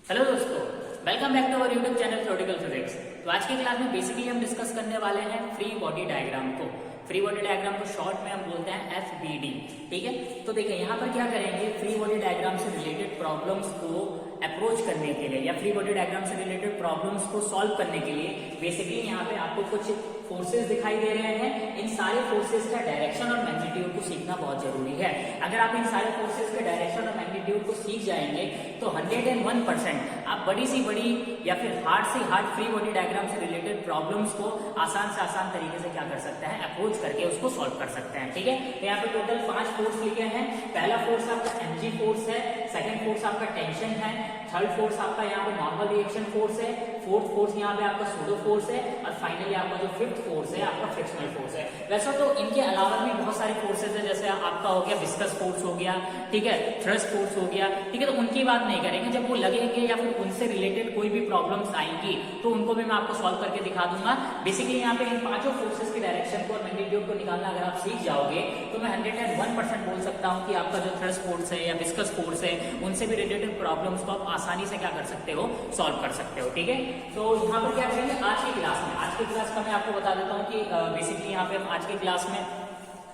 Hello दोस्तों, welcome back to our YouTube channel theoretical physics. तो आज की क्लास में बेसिकली हम डिस्कस करने वाले हैं फ्री बॉडी डायग्राम को। फ्री बॉडी डायग्राम को शॉर्ट में हम बोलते हैं FBD। ठीक है, तो देखिए यहाँ पर क्या करेंगे, फ्री बॉडी डायग्राम से रिलेटेड प्रॉब्लम्स को अप्रोच करने के लिए या फ्री बॉडी डायग्राम से रिलेटेड प्रॉब्लम्स को सॉल्व करने के लिए बेसिकली यहाँ पे आपको कुछ फोर्सेस दिखाई दे रहे हैं। इन सारे फोर्सेस का डायरेक्शन और मैग्नीट्यूड को सीखना बहुत जरूरी है। अगर आप इन सारे फोर्सेस के डायरेक्शन और मैग्नीट्यूड को सीख जाएंगे तो 101% आप बड़ी सी बड़ी या फिर हार्ड से हार्ड फ्री बॉडी डायग्राम से रिलेटेड प्रॉब्लम्स को आसान से आसान तरीके से क्या कर सकते हैं, अप्रोच करके उसको सॉल्व कर सकते हैं। ठीक है, तो यहाँ पे टोटल 5 फोर्स लिखे हैं। पहला फोर्स आपका mg फोर्स है, सेकंड फोर्स आपका टेंशन है, थर्ड फोर्स आपका यहाँ पे नॉर्मल रिएक्शन फोर्स है, फोर्थ फोर्स यहाँ पे आपका सूडो फोर्स है और फाइनली आपका जो फिफ्थ फोर्स है आपका फ्रिक्शनल फोर्स है। वैसे तो इनके अलावा भी बहुत सारे फोर्सेस है, जैसे आपका हो गया विस्कस फोर्स हो गया, ठीक है, थ्रस्ट फोर्स हो गया। ठीक है, तो उनकी बात नहीं करेंगे। जब वो लगेंगे या फिर उनसे रिलेटेड कोई भी प्रॉब्लम्स आएंगी तो उनको भी मैं आपको सॉल्व करके दिखा दूंगा। बेसिकली यहाँ पे इन पांचों फोर्सेस की डायरेक्शन को और मैग्नीट्यूड को निकालना अगर आप सीख जाओगे तो मैं 101% बोल सकता हूँ कि आपका जो थ्रस्ट फोर्स है या विस्कस फोर्स है उनसे भी रिलेटेड प्रॉब्लम्स को आप आसानी से क्या कर सकते हो, सॉल्व कर सकते हो। ठीक है, तो यहाँ पर क्या करेंगे आज की क्लास का मैं आपको बता देता हूँ कि बेसिकली यहाँ पे हम आज की क्लास में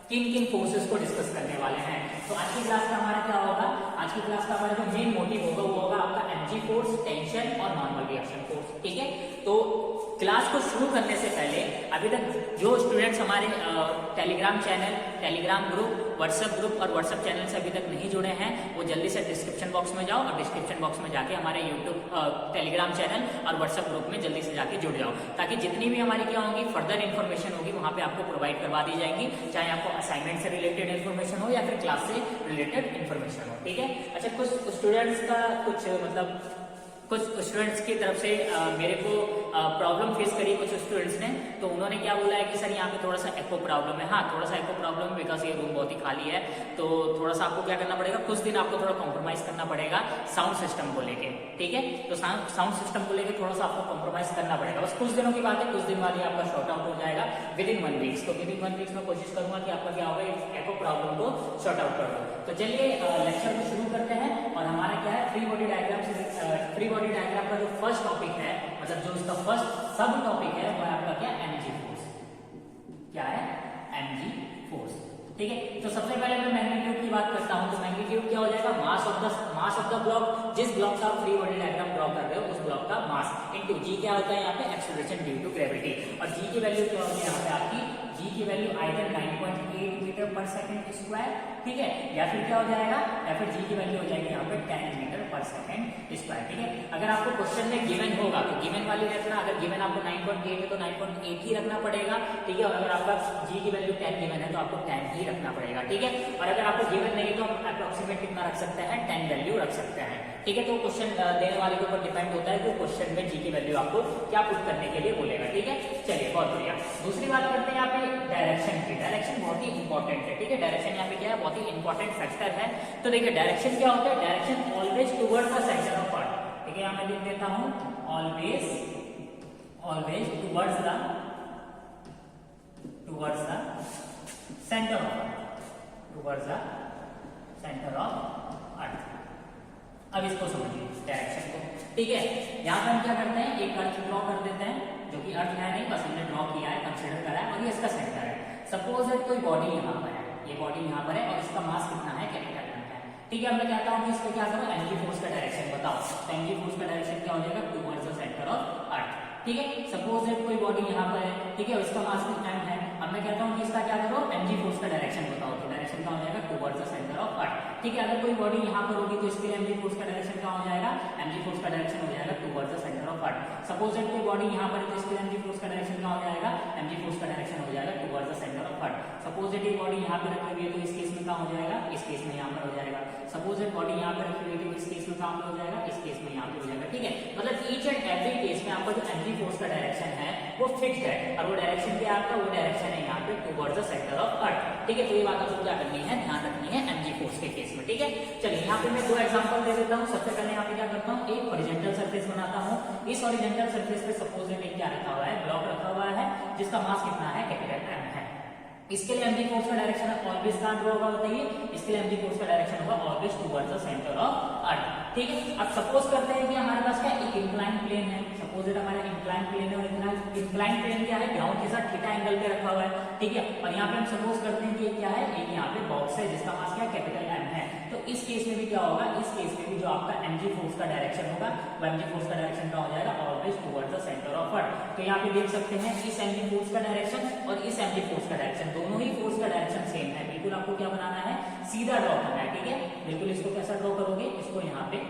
किन किन फोर्सेस को डिस्कस करने वाले हैं। तो आज की क्लास का हमारा क्या होगा, आज की क्लास का हमारा जो मेन मोटिव होगा वो होगा आपका mg फोर्स, टेंशन और नॉर्मल रिएक्शन फोर्स। ठीक है, तो क्लास को शुरू करने से पहले अभी तक जो स्टूडेंट्स हमारे Telegram channel, Telegram group, WhatsApp group और व्हाट्सएप चैनल से अभी तक नहीं जुड़े हैं वो जल्दी से डिस्क्रिप्शन बॉक्स में जाओ और डिस्क्रिप्शन बॉक्स में जाके हमारे यूट्यूब टेलीग्राम चैनल और व्हाट्सएप ग्रुप में जल्दी से जाके जुड़ जाओ, ताकि जितनी भी हमारी क्या होंगी फर्दर इन्फॉर्मेशन होगी वहां पे आपको प्रोवाइड करवा दी जाएंगी, चाहे आपको असाइनमेंट से रिलेटेड इन्फॉर्मेशन हो या फिर क्लास से रिलेटेड इन्फॉर्मेशन हो। ठीक है, अच्छा, कुछ स्टूडेंट्स का कुछ स्टूडेंट्स की तरफ से मेरे को प्रॉब्लम फेस करी कुछ स्टूडेंट्स ने, तो उन्होंने क्या बोला है कि सर यहाँ पे थोड़ा सा एको प्रॉब्लम है। हाँ, थोड़ा सा एको प्रॉब्लम है बिकॉज ये रूम बहुत ही खाली है, तो थोड़ा सा आपको क्या करना पड़ेगा, कुछ दिन आपको थोड़ा कॉम्प्रोमाइज करना पड़ेगा साउंड सिस्टम को लेके। ठीक है, तो साउंड सिस्टम को लेके थोड़ा सा आपको कॉम्प्रोमाइज करना पड़ेगा। बस कुछ दिनों की बात है, कुछ दिन बाद ही आपका शॉर्ट आउट हो जाएगा विद इन 1 वीक। तो विद इन 1 वीक में कोशिश करूंगा कि आपका क्या होगा, एको प्रॉब्लम को शॉर्ट आउट कर दो। तो चलिए लेक्चर को शुरू करते हैं। और हमारा क्या है, फ्री बॉडी डायग्राम का जो फर्स्ट टॉपिक है, मतलब जो इसका फर्स्ट सब टॉपिक है वो आपका क्या, mg फोर्स। क्या है, mg फोर्स। ठीक है, तो सबसे पहले मैं मैग्नीट्यूड की बात करता हूं। तो मैग्नीट्यूड क्या हो जाएगा, मास ऑफ द ब्लॉक, जिस ब्लॉक का फ्री बॉडी डायग्राम ड्रॉ कर रहे हो उस ब्लॉक का मास इनटू g क्या होता है यहाँ पे, एक्सेलरेशन ड्यू टू ग्रेविटी। और g की वैल्यू क्या होती है यहाँ पे आपकी, g की वैल्यू आइदर 9.8 मीटर पर सेकंड स्क्वायर, ठीक है, या फिर क्या हो जाएगा, या फिर g की वैल्यू हो जाएगी यहाँ पे 10 मीटर पर सेकंड स्क्वायर। ठीक है, अगर आपको क्वेश्चन में गिवन होगा तो गिवन वाली रखना, अगर गिवन आपको 9.8 है तो 9.8 ही रखना पड़ेगा। ठीक है, और अगर आपका g की वैल्यू 10 गिवन है तो आपको 10 ही रखना पड़ेगा। ठीक है, और अगर आपको गिवन नहीं तो हम अप्रोक्सीमेट कितना रख सकते हैं, 10 वैल्यू रख सकते हैं। ठीक है, तो क्वेश्चन देने वाले के ऊपर डिपेंड होता है कि क्वेश्चन में g की वैल्यू आपको क्या पुट करने के लिए बोलेगा। ठीक है, चलिए बहुत बढ़िया। दूसरी बात करते हैं यहाँ पे डायरेक्शन की। डायरेक्शन बहुत ही इंपॉर्टेंट है। ठीक है, डायरेक्शन यहाँ पे क्या है, बहुत ही इंपॉर्टेंट फैक्टर है। तो देखिए डायरेक्शन क्या होता है, direction always towards the centre of earth. ठीक है, यहाँ मैं लिख देता हूं always towards the centre of earth, towards the centre of earth. अब इसको समझिए डायरेक्शन को। ठीक है, यहाँ पे हम क्या करते हैं, एक अर्थ ड्रॉ कर देते हैं, जो कि अर्थ है नहीं, बस हमने ड्रॉ किया है, कंसीडर करा है, और ये इसका सेंटर है। सपोज दैट कोई बॉडी यहाँ पर है, ये बॉडी यहाँ पर है और इसका मास कितना है, कैपिटल M है। ठीक है, अब मैं कहता हूँ कि इसको क्या करो, mg फोर्स का डायरेक्शन बताओ। तो mg फोर्स का डायरेक्शन क्या हो जाएगा, towards the centre of earth. ठीक है, सपोज दैट कोई बॉडी यहाँ पर है, ठीक है, इसका मास कितना m है। अब मैं कहता हूँ कि इसका क्या करो, mg फोर्स का डायरेक्शन बताओ। तो डायरेक्शन क्या हो जाएगा, towards the centre of earth. ठीक है, अगर कोई बॉडी यहाँ पर होगी तो इसके लिए mg फोर्स का डायरेक्शन क्या हो जाएगा, mg फोर्स का डायरेक्शन हो जाएगा towards the centre of earth. Suppose that कोई बॉडी यहाँ पर है तो इसके लिए mg फोर्स का डायरेक्शन क्या हो जाएगा, mg फोर्स का डायरेक्शन हो जाएगा towards the centre of earth. Suppose that ये बॉडी यहाँ पे रखी हुई है तो इस केस में क्या हो जाएगा, इस केस में यहाँ पर हो जाएगा। सपोज दैट बॉडी यहाँ पे रखी हुई है तो इस केस में क्या हो जाएगा, इस केस में यहाँ पे हो जाएगा। ठीक है, मतलब ईच एंड एवरी केस में आपका जो mg फोर्स का डायरेक्शन है वो फिक्स्ड है, और वो डायरेक्शन क्या आपका, वो डायरेक्शन है यहाँ पे towards the centre of earth. ठीक है, तो ये बात आपको क्या करनी है, ध्यान रखनी है mg फोर्स के केस में। ठीक है, चलिए यहाँ पे मैं 2 एग्जांपल दे देता हूँ। सबसे पहले यहाँ पे क्या करता हूँ, एक हॉरिजॉन्टल सरफेस बनाता हूँ। इस हॉरिजॉन्टल सरफेस पे सपोज दैट क्या रखा हुआ है, ब्लॉक रखा हुआ है जिसका मास कितना है, कैपिटल M है। इसके लिए mg फोर्स का डायरेक्शन ऑलवेज कहां ड्रॉ होगा बताइए, इसके लिए mg फोर्स का डायरेक्शन होगा always towards the centre of earth. ठीक है। अब सपोज करते हैं कि हमारे पास क्या एक इंक्लाइन प्लेन है, सपोज इट हमारा इंक्लाइन प्लेन है, और इंक्लाइन प्लेन क्या है, ग्राउंड के साथ थीटा एंगल पे रखा हुआ है, ठीक है। और यहाँ पे हम सपोज करते हैं कि ये क्या है, एक यहाँ पे बॉक्स है जिसका मास क्या कैपिटल M है। तो इस केस में भी क्या होगा, इस केस में भी जो आपका mg फोर्स का डायरेक्शन होगा वो mg फोर्स का डायरेक्शन क्या हो जाएगा, always towards the centre of earth. तो यहाँ पे देख सकते हैं इस mg फोर्स का डायरेक्शन और इस mg फोर्स का डायरेक्शन, दोनों ही फोर्स का डायरेक्शन सेम है। बिल्कुल आपको क्या बनाना है, सीधा ड्रॉ करना है, ठीक है। बिल्कुल इसको कैसा ड्रॉ करोगे, इसको यहाँ पे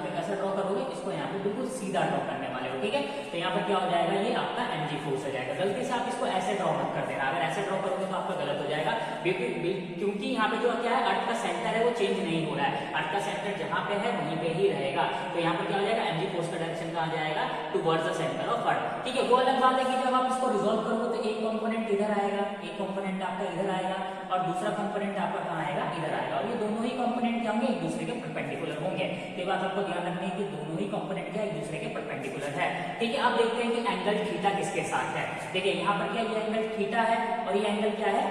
कैसा ड्रॉ करोगे, इसको यहाँ पे बिल्कुल सीधा ड्रॉ करने वाले हो, ठीक है। तो यहाँ पर क्या हो जाएगा, ये आपका mg फोर्स हो जाएगा। गलती से आप इसको ऐसे ड्रॉ मत कर देना, अगर ऐसे ड्रॉ करोगे तो आपका गलत हो जाएगा, क्योंकि यहाँ पे जो क्या है अर्थ का सेंटर है वो चेंज नहीं हो रहा है, अर्थ का सेंटर जहाँ पे है वहीं पे ही रहेगा। तो यहाँ पर क्या हो जाएगा, mg फोर्स का डायरेक्शन कहाँ जाएगा, towards the centre of earth, ठीक है। वो अलग बात है कि जब आप इसको रिजॉल्व करोगे तो एक कंपोनेंट इधर आएगा, एक कंपोनेंट आपका इधर आएगा और दूसरा कंपोनेंट आपका कहाँ आएगा, इधर आएगा, और ये दोनों ही कंपोनेंट क्या होंगे, एक दूसरे के परपेंडिकुलर होंगे। ये बात आपको ध्यान रखनी है कि दोनों ही कंपोनेंट क्या एक दूसरे के परपेंडिकुलर है, ठीक है। अब देखते हैं कि एंगल थीटा किसके साथ है। देखिए यहाँ पर क्या ये एंगल थीटा है और ये एंगल क्या है,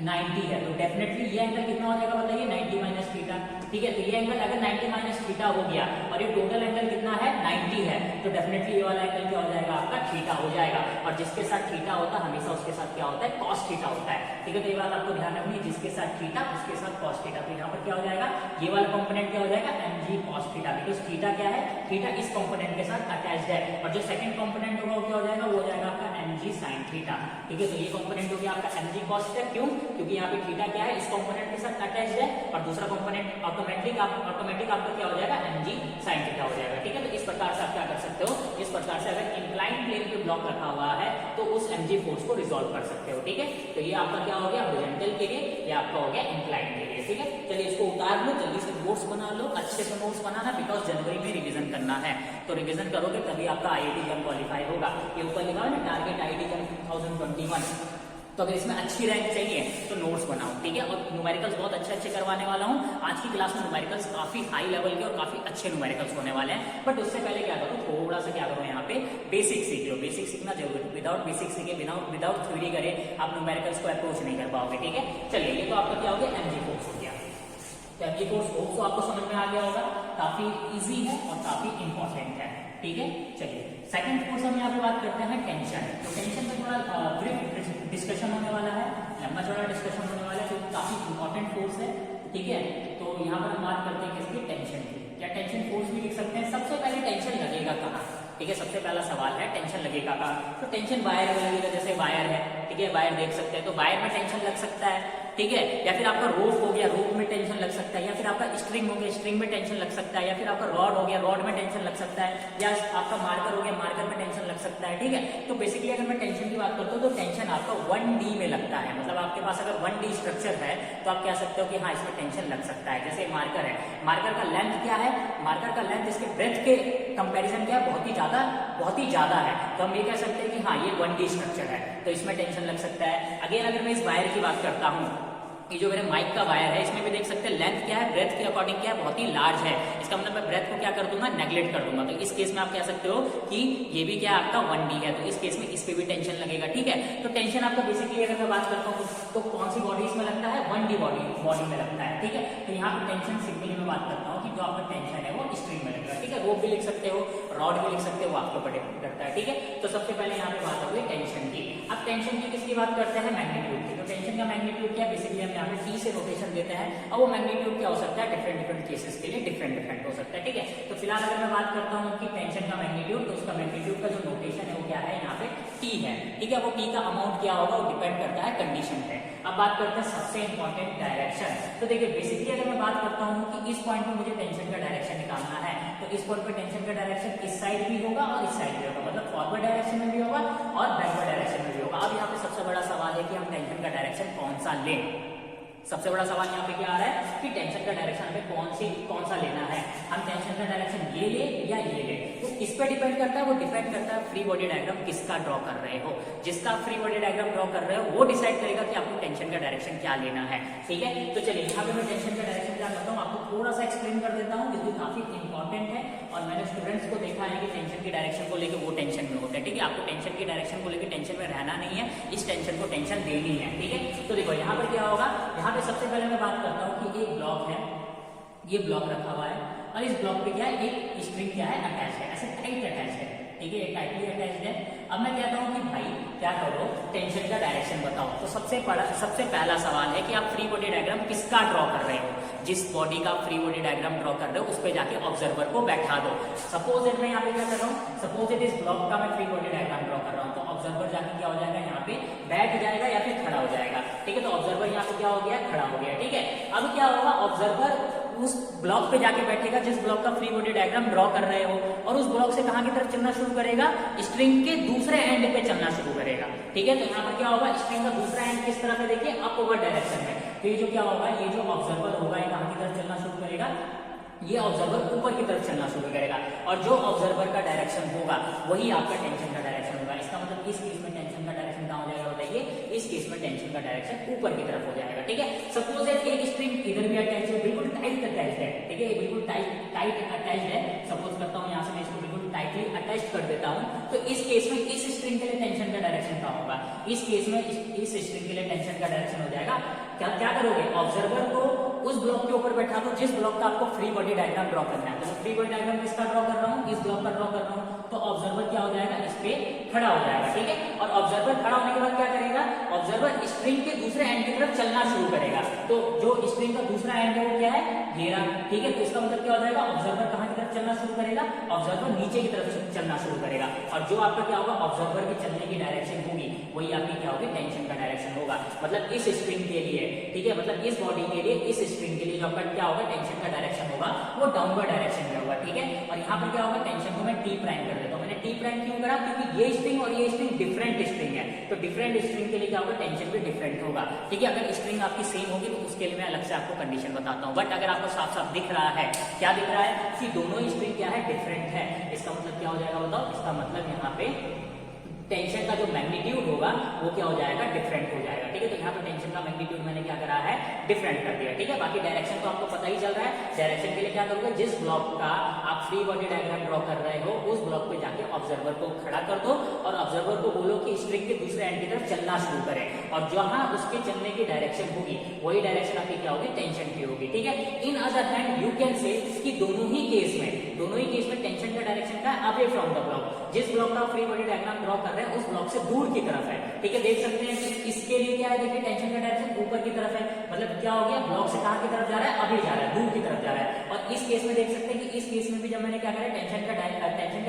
90 है। तो डेफिनेटली ये एंगल कितना हो जाएगा बताइए, 90 माइनस थीटा, ठीक है। तो ये एंगल अगर 90 माइनस थीटा हो गया और ये टोटल एंगल कितना है, 90 है, तो डेफिनेटली ये वाला एंगल क्या हो जाएगा, आपका थीटा हो जाएगा। और जिसके साथ थीटा होता है हमेशा उसके साथ क्या होता है, कॉस थीटा होता है, ठीक है। तो ये बात आपको ध्यान रखनी है, जिसके साथ थीटा उसके साथ कॉस थीटा। तो यहाँ पर क्या हो जाएगा, ये वाला कंपोनेंट क्या हो जाएगा, mg cos theta, because theta क्या है, थीटा इस कंपोनेंट के साथ अटैच्ड है। और जो सेकंड कंपोनेंट होगा वो क्या हो जाएगा, वो हो जाएगा आपका mg sin थीटा, ठीक है। तो ये कंपोनेंट हो गया आपका mg cos थीटा, क्यों, क्योंकि यहाँ पे थीटा क्या है, इस कंपोनेंट के साथ अटैच्ड है, और दूसरा कंपोनेंट ऑटोमेटिक आपका क्या हो जाएगा, mg sin थीटा हो जाएगा, ठीक है। तो इस प्रकार से आप क्या कर सकते हो, इस प्रकार से अगर इंक्लाइन प्लेन पे ब्लॉक रखा हुआ है तो उस mg फोर्स को रिजॉल्व कर सकते हो, ठीक है। तो ये आपका क्या हो गया, हॉरिजॉन्टल के लिए, ये आपका हो गया इंक्लाइन के लिए, ठीक है। चलिए इसको उतार लो, जल्दी से नोट्स बना लो, अच्छे से नोट्स बनाना, बिकॉज जनवरी में रिवीजन करना है। तो रिवीजन करोगे तभी आपका IIT जम क्वालिफाई होगा। ये ऊपर लिखा है ना, टारगेट IIT जम 2021। तो अगर इसमें अच्छी रैंक चाहिए तो नोट्स बनाओ, ठीक है। और न्यूमेरिकल्स बहुत अच्छे करवाने वाला हूँ आज की क्लास में। न्यूमेरिकल्स काफी हाई लेवल के और काफी अच्छे न्यूमेरिकल्स होने वाले हैं। बट उससे पहले क्या करो, थोड़ा सा क्या करो, यहाँ पे बेसिक सीख लो। बेसिक सीखना जरूरी, विदाउट बेसिक सीखे, विदाउट थ्योरी करे आप न्यूमेरिकल्स को अप्रोच नहीं कर पाओगे, ठीक है। चलिए ये तो आपका क्या हो गया, mg फोर्स हो गया। तो mg फोर्स तो आपको समझ में आ गया होगा, काफी ईजी है और काफी इंपॉर्टेंट है, ठीक है। चलिए सेकंड फोर्स हम यहाँ पे बात करते हैं टेंशन। तो टेंशन में थोड़ा ब्रीफ डिस्कशन होने वाला है, लंबा चौड़ा डिस्कशन होने वाला है, क्योंकि काफी इंपॉर्टेंट फोर्स है, ठीक है। तो यहाँ पर हम बात करते हैं किसकी, टेंशन की। क्या टेंशन फोर्स भी लिख सकते हैं। सबसे पहले टेंशन लगेगा कहाँ, ठीक है। सबसे पहला सवाल है टेंशन लगेगा कहाँ। तो टेंशन वायर में लगेगा, जैसे वायर है, ठीक है, वायर देख सकते हैं, तो वायर में टेंशन लग सकता है, ठीक है। या फिर आपका रोप हो गया, रोप में टेंशन लग सकता है, या फिर आपका स्ट्रिंग हो गया, स्ट्रिंग में टेंशन लग सकता है, या फिर आपका रॉड हो गया, रॉड में टेंशन लग सकता है, या आपका मार्कर हो गया, मार्कर में टेंशन लग सकता है, ठीक है। तो बेसिकली अगर मैं टेंशन की बात करता हूँ तो टेंशन आपका 1D में लगता है। मतलब आपके पास अगर 1D स्ट्रक्चर है तो आप कह सकते हो कि हाँ इसमें टेंशन लग सकता है। जैसे मार्कर है, मार्कर का लेंथ क्या है, मार्कर का लेंथ इसके ब्रेथ के कंपैरिजन क्या है, बहुत ही ज्यादा है। तो हम ये कह सकते हैं कि हाँ ये 1D स्ट्रक्चर है, तो इसमें टेंशन लग सकता है। अगेन अगर मैं इस वायर की बात करता हूँ, ये जो मेरे माइक का वायर है, इसमें भी देख सकते हैं लेंथ क्या है, ब्रेथ के अकॉर्डिंग क्या है, बहुत ही लार्ज है। इसका मतलब मैं ब्रेथ को क्या कर दूंगा, नेग्लेक्ट कर दूंगा। तो इस केस में आप कह सकते हो कि ये भी क्या आपका 1D है, तो इस केस में इस पे भी टेंशन लगेगा, ठीक है। तो टेंशन आपका बेसिकली अगर मैं बात करता हूँ तो कौन सी बॉडी इसमें लगता है, 1D बॉडी में लगता है, ठीक है। तो यहाँ पे टेंशन सिंपली मैं बात करता हूँ कि जो आपका टेंशन है वो स्ट्रिंग में लगेगा, ठीक है। रोप भी लिख सकते हो, रॉड भी लिख सकते हो, आपको डिपेंड करता है, ठीक है। तो सबसे पहले यहाँ पे बात हो गई टेंशन की। अब टेंशन की किसकी बात करते हैं, मैग्नीट्यूड की। तो टेंशन का मैग्नीट्यूड क्या है, बेसिकली हम यहाँ पे T से रोटेशन देते हैं, और वो मैग्नीट्यूड क्या हो सकता है, डिफरेंट केसेस के लिए डिफरेंट हो सकता है, ठीक है। तो फिलहाल अगर मैं बात करता हूँ कि टेंशन का मैग्नीट्यूड, तो उसका मैग्नीट्यूड का जो नोटेशन है वो क्या है, यहाँ पे T है, ठीक है। वो T का अमाउंट क्या होगा वो डिपेंड करता है कंडीशन पे। अब बात करते हैं सबसे इंपॉर्टेंट डायरेक्शन। तो देखिए बेसिकली अगर मैं बात करता हूँ कि इस पॉइंट पे मुझे टेंशन का डायरेक्शन निकालना है, तो इस पॉइंट पे टेंशन का डायरेक्शन इस साइड भी होगा और इस साइड भी होगा, मतलब फॉरवर्ड डायरेक्शन में भी होगा और बैकवर्ड डायरेक्शन में भी होगा। अब यहाँ पे सबसे बड़ा सवाल है कि हम टेंशन का डायरेक्शन कौन सा लें। सबसे बड़ा सवाल यहाँ पे क्या आ रहा है कि टेंशन का डायरेक्शन हमें कौन सा लेना है, हम टेंशन का डायरेक्शन ये ले या ये ले। तो किस पे डिपेंड करता है, वो डिपेंड करता है फ्री बॉडी डायग्राम किसका ड्रॉ कर रहे हो। जिसका फ्री बॉडी डायग्राम ड्रॉ कर रहे हो वो डिसाइड करेगा कि आपको टेंशन का डायरेक्शन क्या लेना है, ठीक है। तो चलिए यहाँ पे मैं टेंशन का डायरेक्शन क्या करता हूँ, आपको थोड़ा सा एक्सप्लेन कर देता हूँ, क्योंकि काफी इंपॉर्टेंट है। और मैंने स्टूडेंट्स को देखा है कि टेंशन की डायरेक्शन को लेकर वो टेंशन में होता है, ठीक है। आपको टेंशन की डायरेक्शन को लेकर टेंशन में रहना नहीं है, इस टेंशन को टेंशन देनी है, ठीक है। तो देखो यहाँ पर क्या होगा, यहाँ पे सबसे पहले मैं बात करता हूँ कि एक ब्लॉक है, ये ब्लॉक रखा हुआ है और इस ब्लॉक पे क्या है, एक स्ट्रिंग क्या है अटैच है, ऐसे टाइट अटैच है, ठीक है, टाइटली अटैच है। अब मैं कहता हूँ कि भाई क्या करो, टेंशन का डायरेक्शन बताओ। तो सबसे पहला सवाल है कि आप फ्री बॉडी डायग्राम किसका ड्रॉ कर रहे हो। जिस बॉडी का फ्री बॉडी डायग्राम ड्रॉ कर रहे हो उस पे जाके ऑब्जर्वर को बैठा दो। सपोज इट मैं यहाँ पे क्या कर रहा हूँ, सपोज इट इस ब्लॉक का मैं फ्री बॉडी डायग्राम ड्रॉ कर रहा हूँ, तो ऑब्जर्वर जाके क्या हो जाएगा, यहाँ पे बैठ जाएगा या फिर खड़ा हो जाएगा, ठीक है। तो ऑब्जर्वर यहाँ पे क्या हो गया, खड़ा हो गया, ठीक है। अब क्या होगा, ऑब्जर्वर उस ब्लॉक पे जाके बैठेगा जिस ब्लॉक का फ्री बॉडी डायग्राम ड्रॉ कर रहे हो, और उस ब्लॉक से कहां की तरफ चलना शुरू करेगा, स्ट्रिंग के दूसरे एंड पे चलना शुरू करेगा, ठीक है। तो यहाँ पर क्या होगा, स्ट्रिंग का दूसरा एंड किस तरफ है, देखिए अपवर्ड डायरेक्शन में। तो ये जो क्या होगा, ये जो ऑब्जर्वर होगा ये कहां की तरफ चलना शुरू करेगा, ये ऑब्जर्वर ऊपर की तरफ चलना शुरू करेगा, और जो ऑब्जर्वर का डायरेक्शन होगा वही आपका टेंशन का डायरेक्शन होगा। इसका मतलब इस केस में टेंशन का डायरेक्शन कहां हो जाएगा, बताइए, इस केस में टेंशन का डायरेक्शन ऊपर की तरफ हो जाएगा, ठीक है। सपोज एक स्ट्रिंग इधर भी अटैच है, बिल्कुल टाइट अटैच है, ठीक है, बिल्कुल टाइट अटैच है। सपोज करता हूँ यहाँ से मैं इसको बिल्कुल टाइटली अटैच कर देता हूँ, तो इस केस में इस स्ट्रिंग के लिए टेंशन का डायरेक्शन क्या होगा, इस केस में इस स्ट्रिंग के लिए टेंशन का डायरेक्शन हो जाएगा, क्या करोगे, ऑब्जर्वर को उस ब्लॉक के ऊपर बैठा दो जिस ब्लॉक का आपको फ्री बॉडी डायग्राम ड्रॉ करना है। तो फ्री बॉडी डायग्राम किसका ड्रॉ कर रहा हूँ, इस ब्लॉक का ड्रॉ कर रहा हूँ, तो ऑब्जर्वर क्या हो जाएगा, इस पे खड़ा हो जाएगा, ठीक है। और ऑब्जर्वर खड़ा होने के बाद क्या करेगा, ऑब्जर्वर स्ट्रिंग के दूसरे एंड की तरफ चलना शुरू करेगा। तो जो स्ट्रिंग का दूसरा एंड है वो क्या है, घेरा, ठीक है। तो इसका मतलब क्या हो जाएगा, ऑब्जर्वर कहां की तरफ चलना शुरू करेगा, ऑब्जर्वर नीचे की तरफ चलना शुरू करेगा, और जो आपका क्या होगा, ऑब्जर्वर के चलने की डायरेक्शन होगी वही आपकी क्या होगी, टेंशन का डायरेक्शन होगा। मतलब इस स्ट्रिंग के लिए, ठीक है, मतलब इस बॉडी के लिए, इस स्ट्रिंग के लिए जो आपका क्या होगा, टेंशन का डायरेक्शन होगा वो डाउनवर्ड डायरेक्शन में होगा, ठीक है। और यहाँ पर क्या होगा, टेंशन को मैं टी प्राइम कर देता हूँ। मैंने टी प्राइम क्यों करा, क्योंकि ये स्ट्रिंग और ये स्ट्रिंग डिफरेंट स्ट्रिंग है, तो डिफरेंट स्ट्रिंग के लिए क्या होगा, टेंशन भी डिफरेंट होगा, ठीक है। अगर स्ट्रिंग आपकी सेम होगी तो उसके लिए मैं अलग से आपको कंडीशन बताता हूँ, बट अगर आपको साफ साफ दिख रहा है, क्या दिख रहा है कि दोनों स्ट्रिंग क्या है, डिफरेंट है, इसका मतलब क्या हो जाएगा बताओ, इसका मतलब यहाँ पे टेंशन का जो मैग्नीट्यूड होगा वो क्या हो जाएगा, डिफरेंट हो जाएगा, ठीक है। तो यहाँ पे टेंशन का मैग्नीट्यूड मैंने क्या करा है, डिफरेंट कर दिया, ठीक है। बाकी डायरेक्शन तो आपको पता ही चल रहा है। डायरेक्शन के लिए क्या करोगे, जिस ब्लॉक का आप फ्री बॉडी डायग्राम ड्रॉ कर रहे हो उस ब्लॉक पे जाके ऑब्जर्वर को खड़ा कर दो, और ऑब्जर्वर को बोलो कि स्ट्रिंग के दूसरे एंड की तरफ चलना शुरू करे, और जहां उसके चलने की डायरेक्शन होगी वही डायरेक्शन आपकी क्या होगी, टेंशन की होगी, ठीक है। In other hand you can say कि दोनों ही केस में टेंशन का डायरेक्शन का अवे फ्रॉम द ब्लॉक, जिस ब्लॉक का फ्री बॉडी डायग्राम ड्रॉ कर रहे हैं उस ब्लॉक से दूर की तरफ है, ठीक है। देख सकते हैं कि इसके लिए क्या है, देखिए टेंशन का डायरेक्शन ऊपर की तरफ है, मतलब क्या हो गया, ब्लॉक से कहां की तरफ जा रहा है, अभी जा रहा है, दूर की तरफ जा रहा है। और इस केस में देख सकते हैं कि इस केस में भी जब मैंने क्या करा, टेंशन का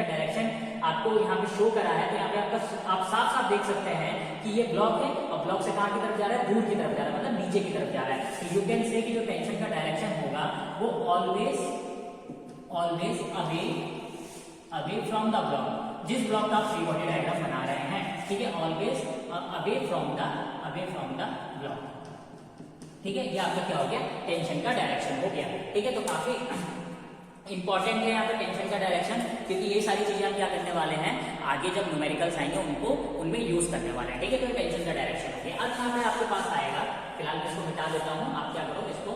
डायरेक्शन आपको यहाँ पे शो करा है, तो यहाँ पे आप साफ साफ देख सकते हैं कि ये ब्लॉक है, और ब्लॉक से कहां की तरफ जा रहा है, दूर की तरफ जा रहा है, मतलब नीचे की तरफ जा रहा है। तो यू कैन से कि जो टेंशन का डायरेक्शन होगा वो always away from the block, जिस ब्लॉक का आप फ्री बॉडी डायग्राम बना रहे हैं, ठीक है, always away from the block, ठीक है। ये आपका क्या हो गया, टेंशन का डायरेक्शन हो गया, ठीक है। तो काफी इंपॉर्टेंट है यहाँ पे टेंशन का डायरेक्शन, क्योंकि ये सारी चीजें हम क्या करने वाले हैं, आगे जब न्यूमेरिकल्स आएंगे उनमें यूज करने वाले हैं, ठीक है। तो टेंशन का डायरेक्शन हो गया। अब यहाँ पे आपके पास आएगा, फिलहाल मैं इसको मिटा देता हूँ, आप क्या करो, इसको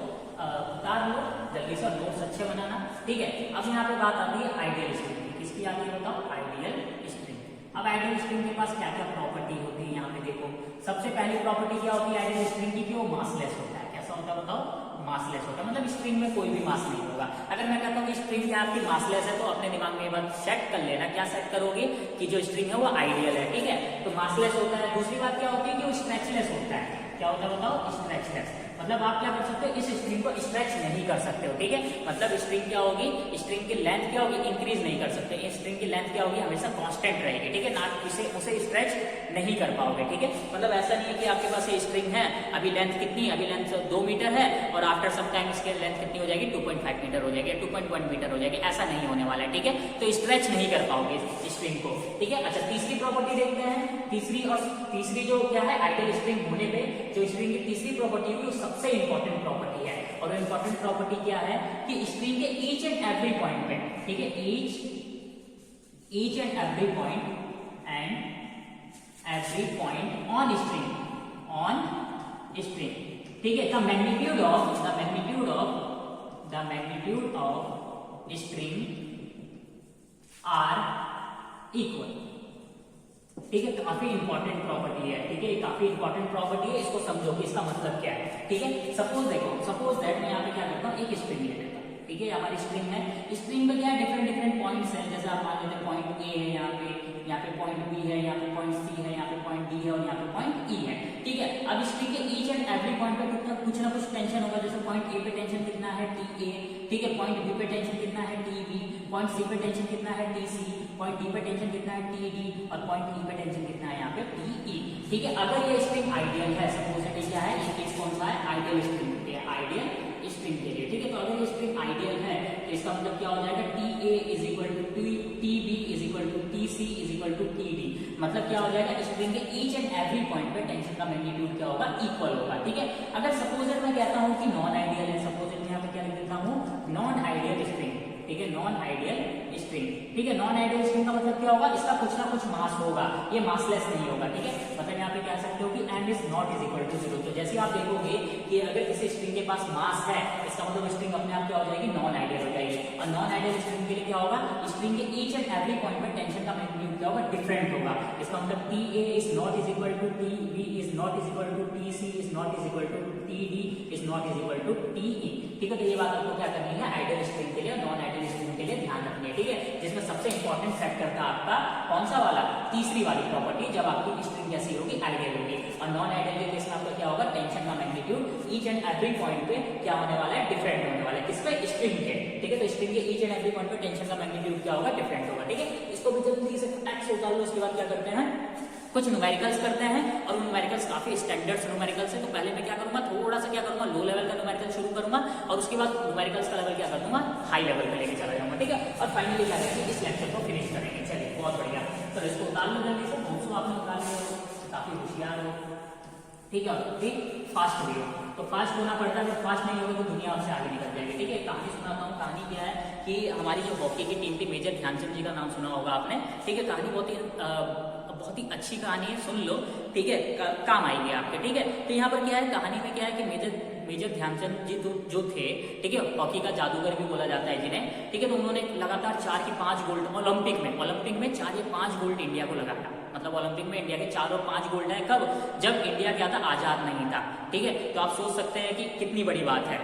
उतार लो जल्दी से, नोट्स अच्छे बनाना, ठीक है। अब यहाँ पे बात आती है आइडियल स्ट्रिंग की, किसकी आती है बताओ, आइडियल स्ट्रिंग। अब आइडियल स्ट्रिंग के पास क्या क्या प्रॉपर्टी होती है, यहाँ पे देखो, सबसे पहली प्रॉपर्टी क्या होती है आइडियल स्ट्रिंग की, कि वो मासलेस होता है। कैसा होता है बताओ, मासलेस होता है, मतलब स्ट्रिंग में कोई भी मास नहीं होगा। अगर मैं कहता हूँ कि स्ट्रिंग क्या आपकी मासलेस है, तो अपने दिमाग में ये बात सेट कर लेना, क्या सेट करोगे, कि जो स्ट्रिंग है वो आइडियल है, ठीक है। तो मासलेस होता है। दूसरी बात क्या होती है कि वो स्ट्रेचलेस होता है। क्या होता है बताओ, स्ट्रेचलेस, मतलब आप क्या कर सकते हो, इस स्ट्रिंग को स्ट्रेच नहीं कर सकते हो, ठीक है। मतलब स्ट्रिंग क्या होगी, स्ट्रिंग की लेंथ क्या होगी, इंक्रीज नहीं कर सकते, स्ट्रिंग की लेंथ क्या होगी, हमेशा कांस्टेंट रहेगी, ठीक है ना, उसे स्ट्रेच नहीं कर पाओगे, ठीक है। मतलब ऐसा नहीं है कि आपके पास ये स्ट्रिंग है, अभी लेंथ कितनी, अभी लेंथ 2 मीटर है, और आफ्टर सम टाइम इसके लेंथ कितनी हो जाएगी, 2.5 मीटर हो जाएगी, 2.1 मीटर हो जाएगी, ऐसा नहीं होने वाला है, ठीक है। तो स्ट्रेच नहीं कर पाओगे स्ट्रिंग को, ठीक है। अच्छा, तीसरी प्रॉपर्टी देखते हैं, तीसरी जो क्या है, आइडियल स्ट्रिंग होने पे जो स्ट्रिंग की तीसरी प्रॉपर्टी होगी वो सबसे इंपॉर्टेंट प्रॉपर्टी है, और इंपॉर्टेंट प्रॉपर्टी क्या है कि स्ट्रिंग के ईच एंड एवरी पॉइंट पे, ठीक है, each and every point on string, ठीक है, the magnitude of string are equal, ठीक है। काफी इंपॉर्टेंट प्रॉपर्टी है, ठीक है, काफी इंपॉर्टेंट प्रॉपर्टी है, इसको समझो कि इसका मतलब क्या है, ठीक है। सपोज दैट मैं यहाँ पे क्या करता हूँ, एक स्ट्रिंग ले लेता हूँ, ठीक है, हमारी स्ट्रिंग है। स्ट्रिंग में क्या है, डिफरेंट डिफरेंट पॉइंट्स हैं, जैसे आप मान लेते हैं पॉइंट ए है यहाँ पे पॉइंट बी है, यहाँ पे पॉइंट सी है, यहाँ पे पॉइंट डी है और यहाँ पे पॉइंट ई है। ठीक है, अब स्ट्रिंग के ईच एंड एवरी पॉइंट पे कुछ ना कुछ टेंशन होगा, जैसे पॉइंट ए पे टेंशन कितना है टी ए, ठीक है, पॉइंट बी पे टेंशन कितना है टी बी, पॉइंट सी पे टेंशन कितना है टी सी, पॉइंट डी पे टेंशन कितना है टी डी और पॉइंट ई पे टेंशन कितना है यहाँ पे टी ई। ठीक है, अगर ये स्ट्रिंग आइडियल है, सपोज इट क्या है, ये केस कौन सा है, आइडियल स्ट्रिंग के लिए, आइडियल स्ट्रिंग के लिए। ठीक है, तो अगर ये स्ट्रिंग आइडियल है तो इसका मतलब क्या हो जाएगा, T A is equal to T B is equal to T C is equal to T D. मतलब क्या हो जाएगा, स्ट्रिंग के ईच एंड एवरी पॉइंट पे टेंशन का मैग्नीट्यूड क्या होगा, इक्वल होगा। ठीक है, अगर सपोज मैं कहता हूँ कि नॉन आइडियल है, सपोज यहाँ पे क्या लिख देता हूँ, नॉन आइडियल स्ट्रिंग। ठीक है, नॉन आइडियल स्ट्रिंग। ठीक है, नॉन आइडियल स्ट्रिंग का मतलब क्या होगा, इसका कुछ ना कुछ मास होगा, ये मासलेस नहीं होगा। ठीक है, मतलब यहाँ पे कह सकते हो कि M is not is equal to 0। तो जैसे आप देखोगे कि अगर किसी स्ट्रिंग के पास मास है, इसका मतलब स्ट्रिंग अपने आप क्या हो जाएगी, नॉन आइडियल हो जाएगी। और नॉन आइडियल स्ट्रिंग के लिए क्या होगा, स्ट्रिंग के ईच एंड एवरी पॉइंट में टेंशन का मैग्नीट्यूड क्या होगा, डिफरेंट होगा। इसका मतलब T A is not is equal to T B is not is equal to T C is not is equal to T D is not is equal to T E. ठीक है, तो ये बात आपको क्या करनी है, आइडियल स्ट्रिंग के लिए और नॉन आइडियल स्ट्रिंग के लिए ध्यान रखनी है। ठीक है, जिसमें सबसे इंपॉर्टेंट फैक्टर था आपका कौन सा वाला, तीसरी वाली प्रॉपर्टी, जब आपकी स्ट्रिंग कैसी होगी, आइडियल होगी। और नॉन आइडियल के केस में आपका क्या होगा, टेंशन का magnitude each and every point पे क्या होने वाला है, डिफरेंट होने वाला है। किसपे, स्ट्रिंग के। ठीक है, तो स्ट्रिंग के ईच एंड एवरी पॉइंट पे टेंशन का मैग्नीट्यूड क्या होगा, डिफरेंट होगा। ठीक है, इसको भी जल्दी से टैक्स होता है। उसके बाद क्या करते हैं, कुछ न्यूमेरिकल्स करते हैं, और उन न्यूमेरिकल्स काफी स्टैंडर्ड्स न्यूमेरिकल्स है। तो पहले मैं क्या करूंगा, थोड़ा सा क्या करूंगा, लो लेवल का न्यूमेरिकल शुरू करूंगा और उसके बाद न्यूमेरिकल्स का लेवल क्या कर दूंगा, हाई लेवल पे लेके चला जाऊंगा। ठीक है, और फाइनली क्या करेंगे, इस लेक्चर को फिनिश करेंगे। चलिए, बहुत बढ़िया। तो इसको उतार लो जल्दी से, बहुत आपने उतार लिया, काफी होशियार हो। ठीक है, ठीक, फास्ट भी हो। तो फास्ट होना पड़ता है, अगर फास्ट नहीं होगा तो दुनिया आपसे आगे निकल जाएगी। ठीक है, कहानी सुनाता हूँ। कहानी क्या है कि हमारी जो हॉकी की टीम थी, मेजर ध्यानचंद जी का नाम सुना होगा आपने। ठीक है, कहानी बहुत ही अच्छी कहानी है, सुन लो। ठीक है, काम आएगी आपके। ठीक है, तो यहाँ पर क्या है, कहानी में क्या है कि मेजर ध्यानचंद जी जो थे, ठीक है, हॉकी का जादूगर भी बोला जाता है जिन्हें। ठीक है, तो उन्होंने लगातार 4 की 5 गोल्ड ओलंपिक में 4 या 5 गोल्ड इंडिया को लगाया। मतलब ओलंपिक में इंडिया के 4 और 5 गोल्ड है, कब, जब इंडिया क्या था, आजाद नहीं था। ठीक है, तो आप सोच सकते हैं कि कितनी बड़ी बात है।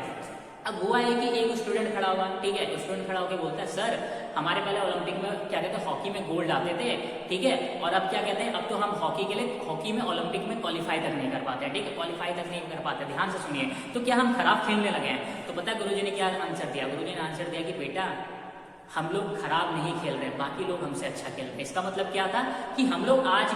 अब हुआ है कि एक स्टूडेंट खड़ा हुआ, ठीक है, स्टूडेंट खड़ा होकर बोलता है, सर हमारे पहले ओलंपिक में क्या कहते हैं, हॉकी में गोल्ड आते थे। ठीक है, और अब क्या कहते हैं, अब तो हम हॉकी में ओलंपिक में क्वालिफाई तक नहीं कर पाते। ठीक है, क्वालिफाई तक नहीं कर पाते। ध्यान से सुनिए, तो क्या हम खराब खेलने लगे हैं। तो पता है गुरुजी ने क्या आंसर दिया, गुरुजी ने आंसर दिया कि बेटा हम लोग खराब नहीं खेल रहे, बाकी लोग हमसे अच्छा खेल रहे हैं। इसका मतलब क्या था कि हम लोग आज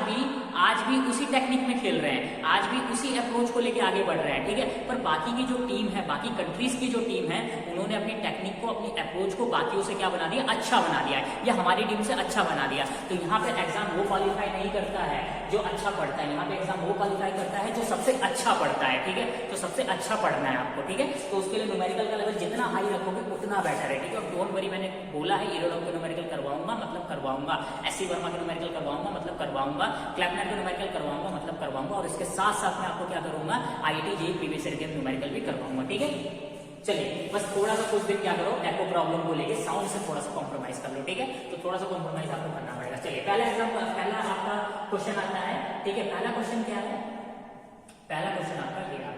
भी उसी टेक्निक में खेल रहे हैं, आज भी उसी अप्रोच को लेके आगे बढ़ रहे हैं। ठीक है, पर बाकी की जो टीम है, बाकी कंट्रीज की जो टीम है, उन्होंने अपनी टेक्निक को, अपनी अप्रोच को बाकियों से क्या बना दिया, अच्छा बना दिया है, या हमारी टीम से अच्छा बना दिया। तो यहाँ पे एग्जाम वो क्वालिफाई नहीं करता है जो अच्छा पढ़ता है, यहाँ पे एग्जाम वो क्वालिफाई करता है जो सबसे अच्छा पढ़ता है। ठीक है, तो सबसे अच्छा पढ़ना है आपको। ठीक है, तो उसके लिए न्यूमेरिकल का लेवल जितना हाई रखोगे उतना बेटर है। ठीक है, और डोंट वरी, मैंने बोला है इरोडम के न्यूमेरिकल करवाऊंगा, मतलब करवाऊंगा, एससी वर्मा के न्यूमेरिकल करवाऊंगा, मतलब करवाऊंगा, क्लैपनर के न्यूमेरिकल करवाऊंगा, मतलब करवाऊंगा, और इसके साथ साथ मैं आपको क्या करूंगा, आईआईटी जेईई प्रीवियस ईयर के न्यूमेरिकल भी करवाऊंगा। ठीक है, चलिए बस थोड़ा सा कुछ दिन क्या करो, एको प्रॉब्लम को लेके साउंड से थोड़ा सा कॉम्प्रोमाइज कर लो। ठीक है, तो थोड़ा सा कॉम्प्रोमाइज आपको करना पड़ेगा। चलिए, पहला आपका क्वेश्चन आता है। ठीक है, पहला क्वेश्चन क्या है, पहला क्वेश्चन आपका ये है।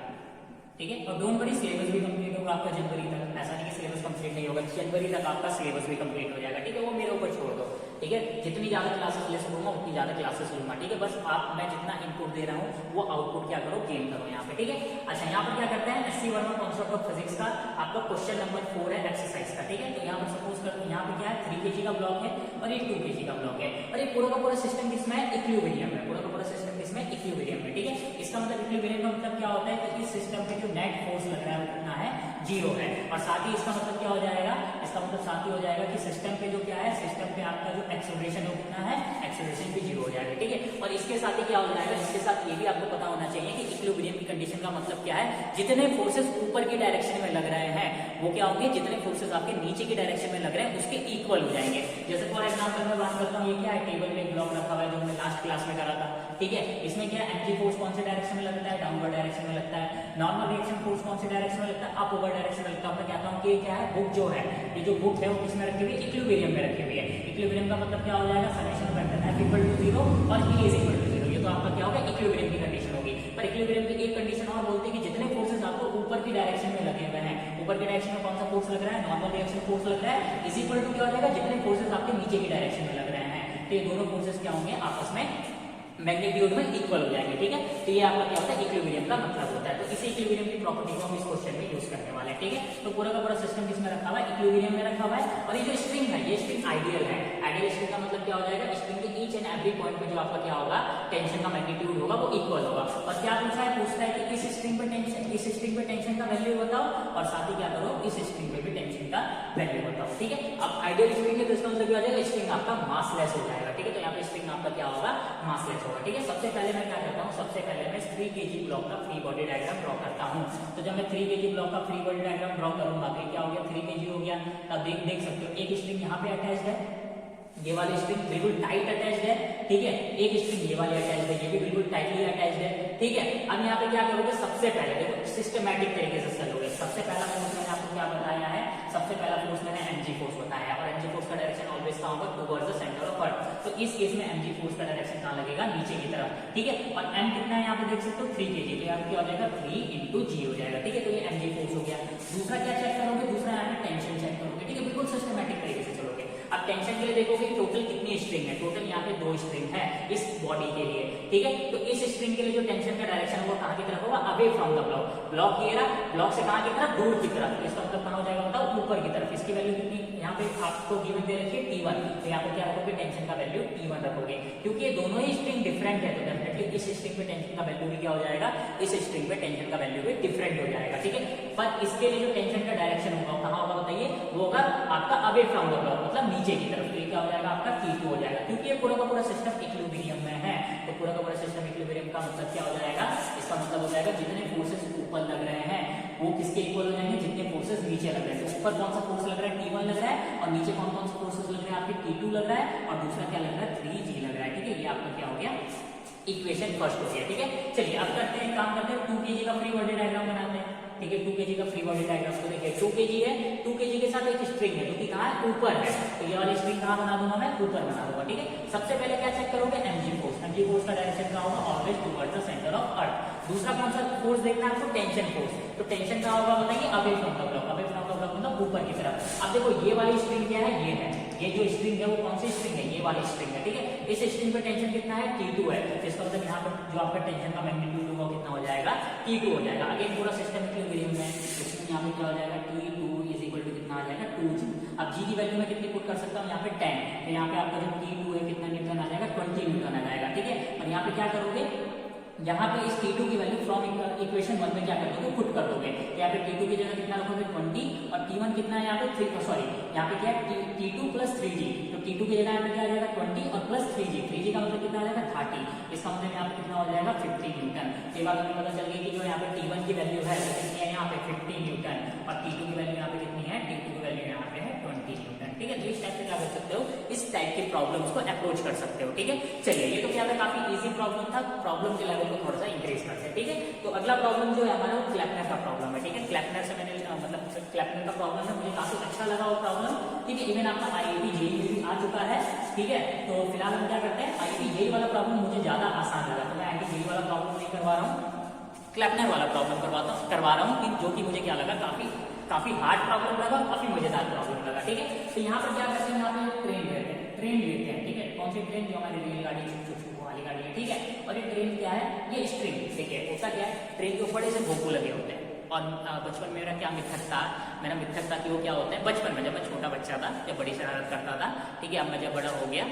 ठीक है, और डोंट वरी, सिलेबस भी कंप्लीट होगा आपका जनवरी तक। ऐसा नहीं कि सिलेबस कंप्लीट नहीं होगा, जनवरी तक आपका सिलेबस भी कंप्लीट हो जाएगा। ठीक है, वो मेरे ऊपर छोड़ दो। ठीक है, जितनी ज्यादा क्लासेस ले सकूंगा उतनी ज्यादा क्लासेस लूंगा। ठीक है, बस मैं जितना इनपुट दे रहा हूँ वो आउटपुट क्या करो, गेन करो यहाँ पे। ठीक है, अच्छा यहाँ पर क्या करते हैं, SC Verma concept of physics का आपका क्वेश्चन नंबर 4 है, एक्सरसाइज का। ठीक है, तो यहाँ पर सपोज करते हैं, यहाँ पे क्या है, 3 kg का ब्लॉक है और एक 2 kg का ब्लॉक है, और एक पूरा का पूरा सिस्टम किसमें है, इक्विलिब्रियम है। पूरा का पूरा सिस्टम किसमें, इक्विलिब्रियम में। ठीक है, इसका मतलब इक्विलिब्रियम का मतलब क्या होता है कि इस सिस्टम पे जो नेट फोर्स लग रहा है वो कितना है, 0 है। और साथ ही इसका मतलब क्या हो जाएगा, इसका मतलब साथ ही हो जाएगा कि सिस्टम पे जो क्या है, सिस्टम पे आपका जो एक्सेलरेशन है कितना है, एक्सेलरेशन भी 0 हो जाएगा। ठीक है, और इसके साथ ही क्या हो जाएगा, इसके साथ ये भी आपको पता होना चाहिए कि इक्विलिब्रियम की कंडीशन का मतलब क्या है, जितने फोर्सेस ऊपर की डायरेक्शन में लग रहे हैं वो क्या होंगे, जितने फोर्सेस आपके नीचे की डायरेक्शन में लग रहे हैं उसके इक्वल हो जाएंगे। जैसे फॉर एग्जांपल मैं बात करता हूँ, ये क्या है, टेबल में एक ब्लॉक रखा हुआ है जो हमने लास्ट क्लास में करा था। ठीक है, इसमें क्या है, एंटी फोर्स कौन से डायरेक्शन में लगता है, डाउनवर्ड डायरेक्शन में लगता है। नॉर्मल रिएक्शन फोर्स कौन से डायरेक्शन में लगता है, अपवर्ड डायरेक्शन में लगता है। मैं कहता हूँ कि क्या है, बुक जो है, ये जो बुक है वो किसमें रखी हुई है, इक्विलिब्रियम में रखी हुई है। इक्विलिब्रियम का मतलब क्या हो जाएगा, समेशन फैक्टर F = 0 और E = 0। ये तो आपका क्या होगा, इक्विलिब्रियम की कंडीशन होगी। पर इक्विलिब्रियम की एक कंडीशन और बोलते हैं कि जितने फोर्सेस आपको ऊपर की डायरेक्शन में लगे हुए हैं, ऊपर के डायरेक्शन में कौन सा फोर्स लग रहा है, नॉर्मल डायरेक्शन फोर्स लग रहा है, इज इक्वल टू क्या हो जाएगा, जितने फोर्सेस आपके नीचे की डायरेक्शन में लग रहे हैं, तो ये दोनों फोर्सेस क्या होंगे, आपस में मैग्नीट्यूड में इक्वल हो जाएंगे। ठीक है, तो ये आपका क्या होता है, इक्विलिब्रियम का मतलब होता है। तो इसी इक्विलिब्रियम की प्रॉपर्टी को हम इस क्वेश्चन में यूज करने वाले हैं। ठीक है, तो पूरा का पूरा सिस्टम किसमें रखा हुआ है, इक्विलिब्रियम में रखा हुआ है। और ये जो स्ट्रिंग है, ये स्ट्रिंग आइडियल है। आइडियल स्ट्रिंग का मतलब क्या हो जाएगा, स्ट्रिंग के ईच एंड एवरी पॉइंट पे जो आपका क्या होगा, टेंशन का मैग्नीट्यूड होगा वो इक्वल होगा। और क्या पूछता है कि इस स्ट्रिंग पे टेंशन का वैल्यू बताओ, और साथ ही क्या करो, इस स्ट्रिंग पे भी टेंशन का वैल्यू बताओ। ठीक है, अब आइडियल स्ट्रिंग है तो इसका मतलब क्या हो जाएगा, स्ट्रिंग आपका मासलेस हो जाएगा। ठीक है, तो यहाँ पे स्ट्रिंग आपका क्या होगा, मासलेस होगा। ठीक है, सबसे पहले मैं क्या करता हूँ, सबसे पहले मैं 3 kg ब्लॉक का फ्री बॉडी डायग्राम ड्रॉ करता हूँ। तो जब मैं 3 kg ब्लॉक का फ्री बॉडी डायग्राम ड्रॉ करूंगा तो क्या हो गया, 3 kg हो गया। अब देख सकते हो एक स्ट्रिंग यहाँ पे अटैच्ड है, ये वाली स्ट्रिंग बिल्कुल टाइट अटैच्ड है। ठीक है, एक स्ट्रिंग ये वाली अटैच्ड है, ये भी बिल्कुल टाइटली अटैच्ड है। ठीक है, अब यहाँ पे क्या करोगे, सबसे पहले देखो सिस्टमैटिक तरीके से चलोगे। सबसे पहला फोर्स मैंने आपको क्या बताया है, सबसे पहला फोर्स मैंने mg फोर्स बताया है, और mg फोर्स का डायरेक्शन ऑलवेज कहां होगा, towards the centre of earth. तो इस केस में mg फोर्स का डायरेक्शन कहां लगेगा, नीचे की तरफ। ठीक है, और m कितना है यहाँ पे देख सकते हो 3 kg, तो यहाँ पे क्या हो जाएगा 3 into g हो जाएगा। ठीक है, तो ये mg फोर्स हो गया। दूसरा क्या चेक करोगे, दूसरा यहाँ पे टेंशन चेक करोगे। ठीक है, बिल्कुल सिस्टमैटिक तरीके से चलोगे। अब टेंशन के लिए देखोगे टोटल कितनी स्ट्रिंग है, टोटल यहाँ पे 2 स्ट्रिंग है इस बॉडी के लिए। ठीक है, तो इस स्ट्रिंग के लिए जो टेंशन का डायरेक्शन होगा कहां की तरफ होगा, away from the block. Block ये रहा, ब्लॉक से कहां की तरफ, दूर की तरफ। तो इसका मतलब कहां हो जाएगा बताओ, ऊपर की तरफ। इसकी वैल्यू कितनी यहाँ पे आपको गिवन दे रखी है T1, तो यहाँ पे क्या रखोगे, टेंशन का वैल्यू T1 रखोगे। क्योंकि ये दोनों ही स्ट्रिंग डिफरेंट है, तो डेफिनेटली इस स्ट्रिंग पे टेंशन का वैल्यू भी क्या हो जाएगा, इस स्ट्रिंग पे टेंशन का वैल्यू भी डिफरेंट हो जाएगा। ठीक है, पर इसके लिए जो टेंशन का डायरेक्शन होगा कहां होगा बताइए, वो होगा आपका अवे फ्रॉम द ब्लॉक, मतलब नीचे की तरफ। तो ये क्या हो जाएगा आपका T2 हो जाएगा। क्योंकि ये पूरा का पूरा सिस्टम इक्विलिब्रियम में है, तो पूरा का पूरा सिस्टम इक्विलिब्रियम का मतलब क्या हो जाएगा, इसका मतलब हो जाएगा जितने फोर्सेस ऊपर लग रहे हैं वो किसके इक्वल हो जाएंगे, जितने फोर्सेस नीचे लग रहे हैं। तो ऊपर कौन सा फोर्स लग रहा है, T1 लग रहा है, और नीचे कौन कौन सा फोर्सेस लग रहे हैं आपके, T2 लग रहा है, और दूसरा क्या लग रहा है, 3g लग रहा है। ठीक है, ये आपका क्या हो गया, इक्वेशन फर्स्ट हो गया। ठीक है, चलिए अब करते हैं, काम करते हैं 2 kg का फ्री बॉडी डायग्राम बनाते हैं। ठीक है, 2 kg का फ्री बॉडी डायग्राम को देखिए, 2 kg है, 2 kg के साथ एक स्ट्रिंग है जो कि कहां है, ऊपर है। तो ये वाली स्ट्रिंग कहां बना दूंगा मैं, ऊपर बना दूंगा। ठीक है, सबसे पहले क्या चेक करोगे, mg फोर्स। mg फोर्स का डायरेक्शन क्या होगा, always towards the centre of earth. दूसरा कौन सा फोर्स देखना है आपको, टेंशन फोर्स। तो टेंशन का होगा बताइए, away from the block. Away from the block मतलब ऊपर की तरफ। अब देखो ये वाली स्ट्रिंग क्या है, ये है, ये जो स्ट्रिंग है वो कौन सी स्ट्रिंग है, ये वाली स्ट्रिंग है। ठीक है, इस स्ट्रिंग पे टेंशन कितना है, T2 है। इसका मतलब यहाँ पर जो आपका टेंशन का मैग्नीट्यूड होगा कितना हो जाएगा, T2 हो जाएगा। अगेन पूरा सिस्टम इक्विलिब्रियम में, इसमें यहाँ पे क्या हो जाएगा, T2 इज इक्वल टू कितना आ जाएगा, 2g। अब g की वैल्यू में कितनी पुट कर सकता हूँ, यहाँ पे 10। तो यहाँ पे आपका जो T2 है कितना न्यूटन आ जाएगा, 20 न्यूटन आ जाएगा। ठीक है, और यहाँ पे क्या करोगे, यहाँ पे इस T2 की वैल्यू फ्रॉम इक्वेशन 1 में क्या कर दोगे, पुट कर दोगे। तो यहाँ पे T2 की जगह कितना रखोगे, 20, और T1 कितना है यहाँ पे 3, सॉरी यहाँ पे क्या है, T2 प्लस 3g। तो T2 की जगह यहाँ पे क्या आ जाएगा, 20 और प्लस 3g। 3g का मतलब कितना आ जाएगा, 30। इसका मतलब यहाँ पे कितना हो जाएगा, 50 न्यूटन। ये बात हमें पता चल गई कि जो यहाँ पे T1 की वैल्यू है वो कितनी है, यहाँ पे 50 न्यूटन, और T2 की वैल्यू यहाँ पे कितनी है, T2 की वैल्यू यहाँ पे है 20 न्यूटन। ठीक है, तो इस टाइप से क्या कर सकते हो, इस टाइप के प्रॉब्लम्स को अप्रोच कर सकते हो। ठीक है, चलिए ये तो क्या था, काफी इजी प्रॉब्लम था। प्रॉब्लम के लेवल को थोड़ा सा इंक्रीज करते हैं। ठीक है, तो अगला प्रॉब्लम जो है हमारा वो क्लैपनर का प्रॉब्लम है। ठीक है, क्लैपनर से मैंने मतलब क्लैपनर का प्रॉब्लम है, मुझे काफी अच्छा लगा वो प्रॉब्लम। ठीक है, इवन आपका IIT JEE में भी आ चुका है। ठीक है, तो फिलहाल हम क्या करते हैं, IIT JEE वाला प्रॉब्लम मुझे ज्यादा आसान लगा, तो मैं IIT JEE वाला प्रॉब्लम नहीं करवा रहा हूँ, क्लैपनर वाला प्रॉब्लम करवा रहा हूँ, जो कि मुझे क्या लगा, काफी हार्ड प्रॉब्लम लगा, काफी मजेदार प्रॉब्लम लगा। ठीक है, तो यहाँ पर क्या करते हैं, यहाँ पे ट्रेन लेते हैं। ठीक है, कौन सी ट्रेन, जो हमारी रेलगाड़ी वाली गाड़ी है। ठीक है, और ये ट्रेन क्या है, ये स्ट्रिंग। देखिए होता क्या है, ट्रेन के ऊपर ऐसे भोंपू लगे होते हैं। और बचपन में मेरा क्या मिथक था, कि वो क्या होता है, बचपन में जब मैं छोटा बच्चा था, जब बड़ी शरारत करता था। ठीक है, अब मैं जब बड़ा हो गया,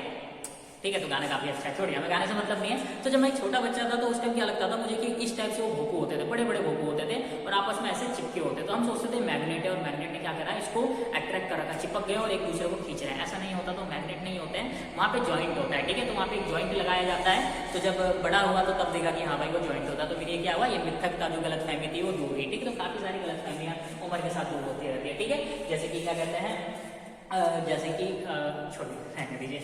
ठीक है, तो गाना काफी अच्छा छोड़ दिया, मैं गाने से मतलब नहीं है। तो जब मैं छोटा बच्चा था तो उस टाइम क्या लगता था मुझे कि इस टाइप से वो भोंपू होते थे, बड़े बड़े भोंपू होते थे, और आपस में ऐसे चिपके होते। तो हम सोचते थे मैग्नेट है, और मैग्नेट ने क्या करा, इसको अट्रैक्ट कर रखा, चिपक गया और एक दूसरे को खींच रहे हैं। ऐसा नहीं होता, तो मैग्नेट नहीं होते हैं, वहाँ पे ज्वाइंट होता है। ठीक है, तो वहाँ पे एक ज्वाइंट लगाया जाता है। तो जब बड़ा हुआ तो तब देखा कि हाँ भाई वो ज्वाइंट होता है। तो फिर ये क्या हुआ, ये मिथक का जो गलतफहमी थी वो दूर हुई। ठीक है, तो काफी सारी गलतफहमियां उम्र के साथ दूर होती रहती है। ठीक है, जैसे कि क्या कहते हैं, जैसे कि छोड़िए दीजिए,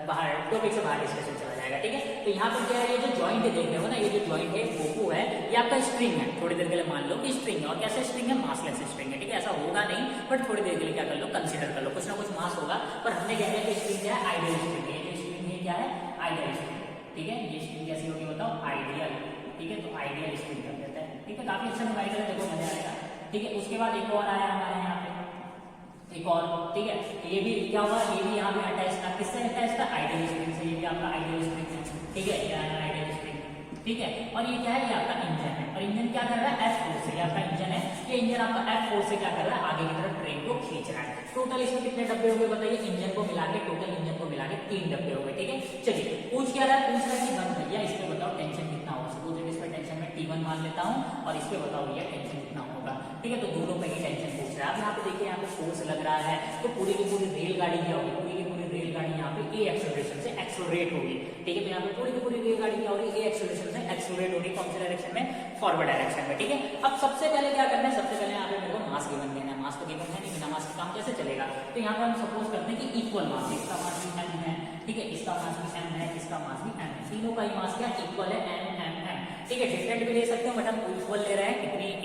बाहर टॉपिक से बाहर डिस्कशन चला जाएगा। ठीक है, तो यहाँ पर क्या है, ये जो ज्वाइंट देख रहे हो ना, ये जो ज्वाइंट है भोंपू है, ये आपका स्ट्रिंग है। थोड़ी देर के लिए मान लो कि स्ट्रिंग है, और कैसे स्ट्रिंग है, मासलेस स्ट्रिंग है। ठीक है, ऐसा होगा नहीं, बट थोड़ी देर के लिए क्या कर लो, कंसिडर कर लो, कुछ ना कुछ मास होगा। पर हमने क्या किया कि स्ट्रिंग क्या है, आइडियल स्ट्रिंग है। ये स्ट्रिंग है क्या है, आइडियल स्ट्रिंग। ठीक है, ये स्ट्रिंग कैसी होगी बताओ, आइडियल। ठीक है, तो आइडियल स्ट्रिंग कर देते हैं। ठीक है, काफी अच्छा नुमाइश है, देखो मजा आएगा। ठीक है। उसके बाद एक और आया हमारे यहाँ पे, एक और, ठीक है। ये भी क्या हुआ, ये भी यहाँ पे अटैच था, किससे अटैच था, आइडियल स्प्रिंग से। ये भी आपका आइडियल स्प्रिंग है, ठीक है, ये आइडियल स्प्रिंग, ठीक है। और ये क्या है, ये आपका इंजन है, और इंजन क्या कर रहा है, F फोर्स से, ये आपका इंजन है, ये इंजन आपका F फोर्स से क्या कर रहा है, आगे की तरफ ट्रेन को खींच रहा है। टोटल इसमें कितने डब्बे हो गए बताइए, इंजन को मिला के, टोटल इंजन को मिला के 3 डब्बे हो गए, ठीक है। चलिए पूछ क्या रहा है, पूछ रहा है कि बन भैया इस पे बताओ टेंशन कितना होगा। सपोज इस पे टेंशन में T1 मान लेता हूँ, और इस पे बताओ भैया टेंशन कितना होगा, ठीक है। तो दोनों पे ही टेंशन पूछ रहा है। अब यहाँ पे देखिए, यहाँ पे फोर्स लग रहा है, तो पूरी की पूरी रेलगाड़ी क्या होगी, पूरी की पूरी रेलगाड़ी यहाँ पे ए एक्सेलरेशन से एक्सेलरेट होगी, ठीक है। तो यहाँ पे पूरी की पूरी रेलगाड़ी क्या होगी, ए एक्सेलरेशन से एक्सेलरेट होगी, कौन सी डायरेक्शन में, फॉरवर्ड डायरेक्शन में, ठीक है। अब सबसे पहले क्या करना है, सबसे पहले यहाँ पे मेरे को मास गिवन देना है। मास तो गिवन है नहीं, बिना मास का काम कैसे चलेगा। तो यहाँ पे हम सपोज करते हैं कि इक्वल मास, इसका मास भी m है, ठीक है, इसका मास भी m है, इसका मास भी m है, तीनों का ही मास क्या इक्वल है, m m m, ठीक है। डिफरेंट भी ले सकते हो, बट हम इक्वल ले रहे हैं,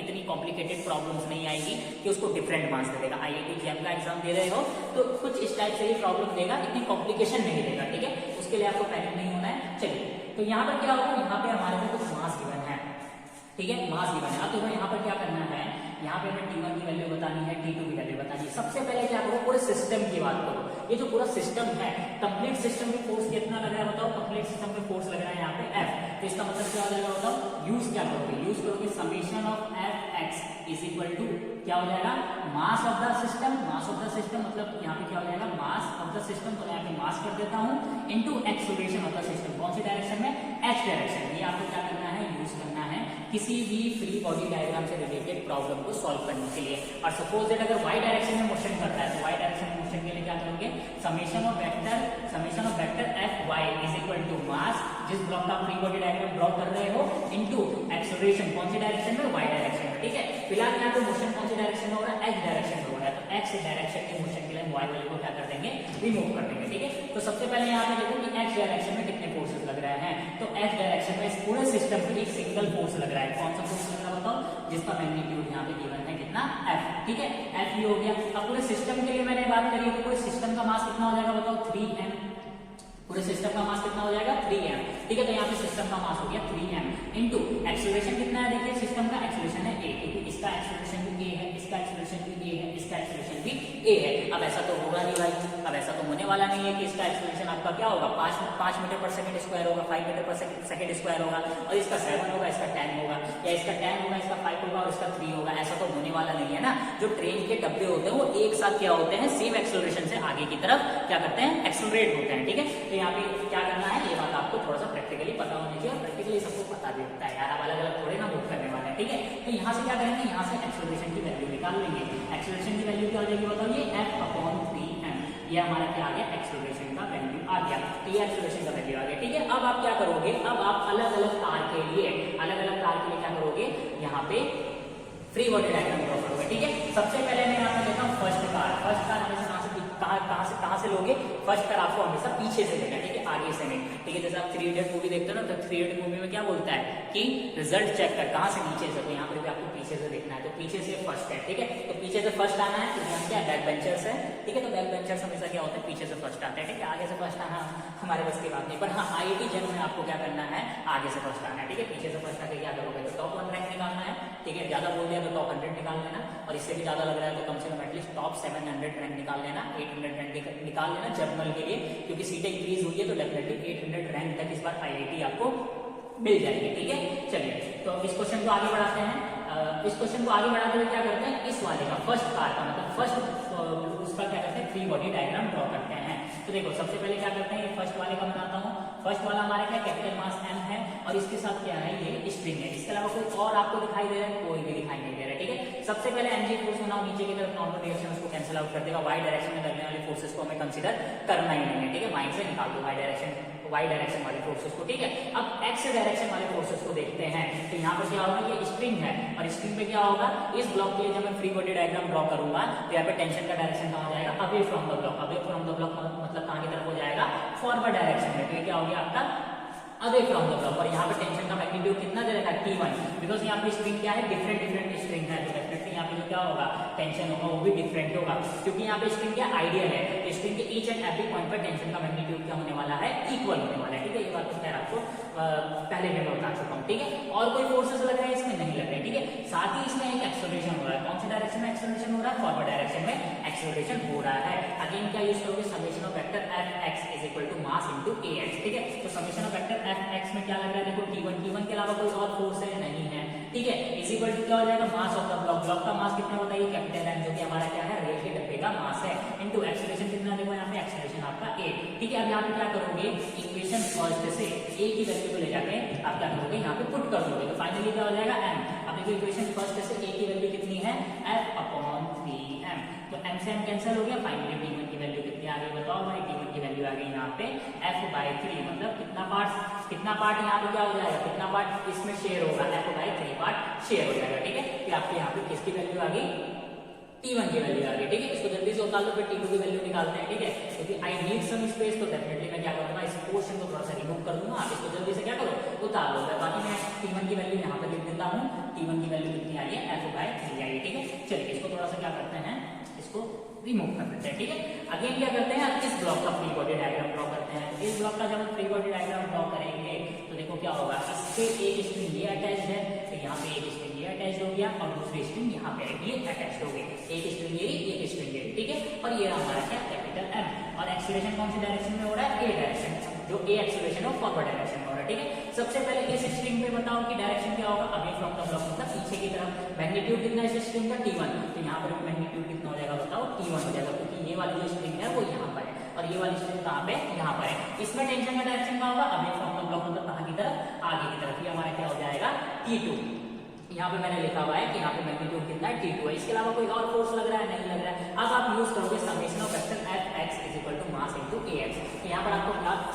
इतनी कॉम्प्लिकेटेड प्रॉब्लम्स नहीं आएगी कि उसको डिफरेंट मार्क्स दे देगा। IIT JEM का एग्जाम दे रहे हो तो कुछ इस टाइप से ही प्रॉब्लम देगा, इतनी कॉम्प्लिकेशन नहीं देगा, ठीक है। उसके लिए आपको पैनिक नहीं होना है। चलिए, तो यहाँ पर क्या होगा, यहाँ पे हमारे पास कुछ मास गिवन है, ठीक है, मास गिवन है। तो यहाँ पर क्या करना है, यहाँ पे हमें T1 की वैल्यू बतानी है, T2 की वैल्यू बतानी है। सबसे पहले क्या करो, पूरे सिस्टम की बात करो। ये जो पूरा सिस्टम है, कंप्लीट सिस्टम में फोर्स कितना लग रहा है बताओ, कंप्लीट सिस्टम में फोर्स लग रहा है यहाँ पे F। तो इसका मतलब क्या हो जाएगा बताओ, यूज क्या करोगे, यूज करोगे summation of Fx is equal to क्या हो जाएगा, mass of the system. Mass of the system मतलब यहाँ पे क्या हो जाएगा, मास ऑफ द सिस्टम, तो यहाँ पे मास कर देता हूँ, into acceleration of the system, कौन सी डायरेक्शन में, H डायरेक्शन। ये आपको क्या करना है, यूज करना है किसी भी फ्री बॉडी डायग्राम से रिलेटेड प्रॉब्लम को सॉल्व करने के लिए। और सपोज दैट अगर y डायरेक्शन में मोशन कर रहा है, तो y डायरेक्शन में मोशन के लिए क्या करोगे, summation of vector Fy is equal to mass, जिस ब्लॉक का फ्री बॉडी डायग्राम ड्रॉ कर रहे हो, इनटू एक्सेलरेशन, कौन सी डायरेक्शन में, y डायरेक्शन में, ठीक है। फिलहाल यहाँ पे मोशन कौन सी डायरेक्शन में हो रहा है, x डायरेक्शन में हो रहा है, तो x डायरेक्शन के मोशन के लिए y वैल्यू को क्या कर देंगे, रिमूव कर देंगे, ठीक है। तो सबसे पहले यहाँ पे देखो कि x डायरेक्शन में कितने फोर्सेस लग रहे हैं, तो x डायरेक्शन में इस पूरे सिस्टम में एक सिंगल फोर्स लग रहा है। कौन सा फोर्स लग रहा है बताओ, जिसका मैग्नीट्यूड यहाँ पे गिवन है कितना, F, ठीक है, F ये हो गया। अब पूरे सिस्टम के लिए मैंने बात करी, तो पूरे सिस्टम का मास कितना हो जाएगा बताओ, 3m। पूरे सिस्टम का मास कितना हो जाएगा, 3m, ठीक है। तो यहाँ पे सिस्टम का मास हो गया 3m, इनटू एक्सेलरेशन कितना है, देखिए सिस्टम का एक्सेलरेशन है a, क्योंकि इसका एक्सेलरेशन भी a है, इसका एक्सेलरेशन भी a है, इसका एक्सेलरेशन भी a है। अब ऐसा तो होगा नहीं भाई, अब ऐसा तो होने वाला नहीं है कि इसका एक्सेलरेशन आपका क्या होगा, 5 मीटर पर सेकंड स्क्वायर होगा, 5 मीटर पर सेकंड स्क्वायर होगा, और इसका 7 होगा, इसका 10 होगा, या इसका 10 होगा, इसका 5 होगा, और इसका 3 होगा। ऐसा तो होने वाला नहीं है ना। जो ट्रेन के डब्बे होते हैं वो एक साथ क्या होते हैं, सेम एक्सेलरेशन से आगे की तरफ क्या करते हैं, एक्सेलरेट होते हैं, ठीक है। तो यहाँ पे क्या करना है, ये बात आपको थोड़ा सा प्रैक्टिकली पता होनी चाहिए, और प्रैक्टिकली सबको पता भी होता है यार, आप अलग अलग थोड़े ना बुक करने वाले हैं, ठीक है। तो यहाँ से क्या करेंगे, यहाँ से एक्सेलरेशन की वैल्यू निकाल लेंगे। एक्सेलरेशन की वैल्यू क्या हो जाएगी बताओ, ये F/3m, ये हमारा क्या आ गया, एक्सेलरेशन का वैल्यू आ गया। तो ये एक्सेलरेशन का वैल्यू आ गया, ठीक है। अब आप क्या करोगे, अब आप अलग अलग कार के लिए क्या करोगे, यहाँ पे फ्री बॉडी डायग्राम ड्रॉ करोगे, ठीक है। सबसे पहले मैं यहाँ पे लेता हूँ फर्स्ट कार हमेशा कहाँ से लोगे, फर्स्ट कार आपको हमेशा पीछे से लेना है, ठीक है, आगे से नहीं, ठीक है। जैसे आप 3 इडियट मूवी देखते हो ना, तो 3 इडियट मूवी में क्या बोलता है कि रिजल्ट चेक कर, कहाँ से, नीचे से। तो यहाँ पर भी आपको पीछे से देखना है, तो पीछे से फर्स्ट है, ठीक है। तो पीछे से फर्स्ट आना है, तो यहाँ क्या बैक बेंचर्स है, ठीक है। तो बैक बेंचर्स हमेशा क्या होता है, पीछे से फर्स्ट आते हैं, ठीक है। आगे से फर्स्ट आना हमारे बस की बात नहीं, पर हाँ IIT JEM में आपको क्या करना है, आगे से फर्स्ट आना है, ठीक है। पीछे से फर्स्ट आके क्या करोगे, तो टॉप 1 रैंक निकालना है, ठीक है। ज्यादा बोल दिया तो टॉप 100 निकाल लेना, और इससे भी ज्यादा लग रहा है तो कम से कम एटलीस्ट टॉप 700 रैंक निकाल लेना, 800 रैंक निकाल लेना जर्नल के लिए, क्योंकि सीटें इंक्रीज हुई है तो डेफिनेटली 800 रैंक तक इस बार IIT आपको मिल जाएगी, ठीक है। चलिए, तो इस क्वेश्चन को आगे बढ़ाते हैं। इस क्वेश्चन को आगे बढ़ाते हुए क्या करते हैं, इस वाले का फर्स्ट कार का मतलब फर्स्ट उसका क्या करते हैं, फ्री बॉडी डायग्राम ड्रॉ करते हैं। तो देखो सबसे पहले क्या करते हैं, ये फर्स्ट वाले का बनाता हूँ। फर्स्ट वाला हमारे क्या कैपिटल मास m है, और इसके साथ क्या है, ये स्प्रिंग है। इसके अलावा कोई और आपको दिखाई दे रहा है, कोई भी दिखाई नहीं दे रहा है, ठीक है। सबसे पहले mg फोर्स होना, नीचे की तरफ नॉर्मल डायरेक्शन उसको कैंसिल आउट कर देगा, y डायरेक्शन में लगने वाले फोर्सेस को हमें कंसीडर करना ही नहीं है, ठीक है। माइंड से निकाल दो y डायरेक्शन वाले फोर्सेस को, ठीक है। अब x डायरेक्शन वाले फोर्सेस को देखते हैं, तो यहाँ पर क्या होगा, ये स्प्रिंग है, और स्प्रिंग पे क्या होगा, इस ब्लॉक के लिए जब मैं फ्री बॉडी डायग्राम ड्रॉ करूंगा, तो यहाँ पे टेंशन का डायरेक्शन कहाँ हो जाएगा, away from the block. Away from the block मतलब कहाँ की तरफ हो जाएगा, फॉरवर्ड डायरेक्शन में। तो ये क्या हो गया आपका अवे फ्रॉम द ब्लॉक, और यहाँ पे टेंशन का मैग्नीट्यूड कितना दे रखा है, T1, बिकॉज यहाँ पे स्प्रिंग क्या है, डिफरेंट स्प्रिंग है, तो डेफिनेटली यहाँ पे जो क्या होगा, टेंशन होगा वो भी डिफरेंट होगा, क्योंकि यहाँ पे स्प्रिंग क्या आइडियल है। तो स्प्रिंग के ईच एंड एवरी पॉइंट पर टेंशन का मैग्नीट्यूड क्या होने वाला है, इक्वल होने वाला है, ठीक है। ये बात तो खैर आपको पहले भी मैं बता चुका हूँ, ठीक है। और कोई फोर्सेस लग रहे हैं इसमें, नहीं लग रहे, ठीक है। साथ ही इसमें एक एक्सेलरेशन हो रहा है, कौन सी डायरेक्शन में एक्सेलरेशन हो रहा है, फॉरवर्ड डायरेक्शन में एक्सेलरेशन हो रहा है। अगेन क्या यूज करोगे, summation of vector F X is equal to mass into A X, ठीक है। तो summation of vector F X में क्या लग रहा है, देखो T1 के अलावा कोई और फोर्स है नहीं है, ठीक है। इज इक्वल टू क्या हो जाएगा, mass of the block, block का मास कितना बताइए, कैपिटल एम, जो कि हमारा क्या है, रेल के डब्बे का मास है, इनटू एक्सेलरेशन कितना, देखो यहाँ पे एक्सेलरेशन आपका ए, ठीक है। अब यहाँ पे क्या करोगे, इक्वेशन फर्स्ट से ए की वैल्यू को ले जाके आप क्या करोगे, यहाँ पे पुट कर दोगे, तो फाइनली क्या हो जाएगा एम। अब देखो इक्वेशन फर्स्ट से ए की वैल्यू कितनी है, एफ अपॉन 3m, तो m से m कैंसिल हो गया, फाइनली T1 की वैल्यू कितनी आ गई बताओ भाई, T1 की वैल्यू आ गई यहाँ पे f/3, मतलब कितना पार्ट यहाँ पे क्या हो जाएगा, कितना पार्ट इसमें शेयर होगा, f/3 पार्ट शेयर हो जाएगा, ठीक है। फिर आपके यहाँ पे किसकी वैल्यू आ गई, T1 की वैल्यू आ गई, ठीक है। इसको जल्दी से उतार लो, फिर T2 की वैल्यू निकालते हैं, ठीक है। क्योंकि आई नीड सम स्पेस, तो डेफिनेटली मैं क्या करूंगा, इस पोर्शन को थोड़ा सा रिमूव कर दूंगा, आप इसको जल्दी से क्या करो, उतार लो। बाकी मैं T1 की वैल्यू यहाँ पे लिख देता हूँ, T1 की वैल्यू कितनी आई है, f/3 आई है, ठीक है। चलिए इसको थोड़ा सा क्या करते हैं, इसको रिमूव कर देते हैं, ठीक है। अगेन क्या करते हैं, इस ब्लॉक का फ्री बॉडी डायग्राम ड्रॉ करते हैं। इस ब्लॉक का जब हम फ्री बॉडी डायग्राम ड्रॉ करेंगे तो देखो क्या होगा, इससे एक स्ट्रिंग ये अटैच्ड है, तो यहाँ पे एक स्ट्रिंग ये अटैच्ड हो गया और दूसरी स्ट्रिंग यहाँ पे ये अटैच्ड हो गई, एक स्ट्रिंग ये एक स्ट्रिंग ये, ठीक है। और ये हमारा क्या, कैपिटल एम, और एक्सेलरेशन कौन सी डायरेक्शन में हो रहा है, ए डायरेक्शन, जो ए एक्सेलरेशन और फॉरवर्ड डायरेक्शन में हो रहा है, ठीक है। सबसे पहले इस स्ट्रिंग में बताओ कि डायरेक्शन क्या होगा, अवे फ्रॉम द ब्लॉक, मतलब पीछे की तरफ। मैग्नीट्यूड कितना है इस स्ट्रिंग का, T1, तो यहाँ पर मैग्नीट्यूड कितना हो जाएगा बताओ, T1 हो जाएगा, क्योंकि ये वाली जो स्ट्रिंग है वो यहाँ पर है और ये वाली स्ट्रिंग कहाँ पे, यहाँ पर है। इसमें टेंशन का डायरेक्शन क्या होगा, अवे फ्रॉम द ब्लॉक, मतलब कहाँ की तरफ, आगे की तरफ। ये हमारा क्या हो जाएगा, T2। यहाँ पे मैंने लिखा हुआ है कि यहाँ पे मैग्नीट्यूड कितना है, T2 है, इसके अलावा कोई और फोर्स लग रहा है, नहीं लग रहा है। अब आप यूज करोगे summation of vector F X is equal to mass into A X. तो यहाँ पर आपको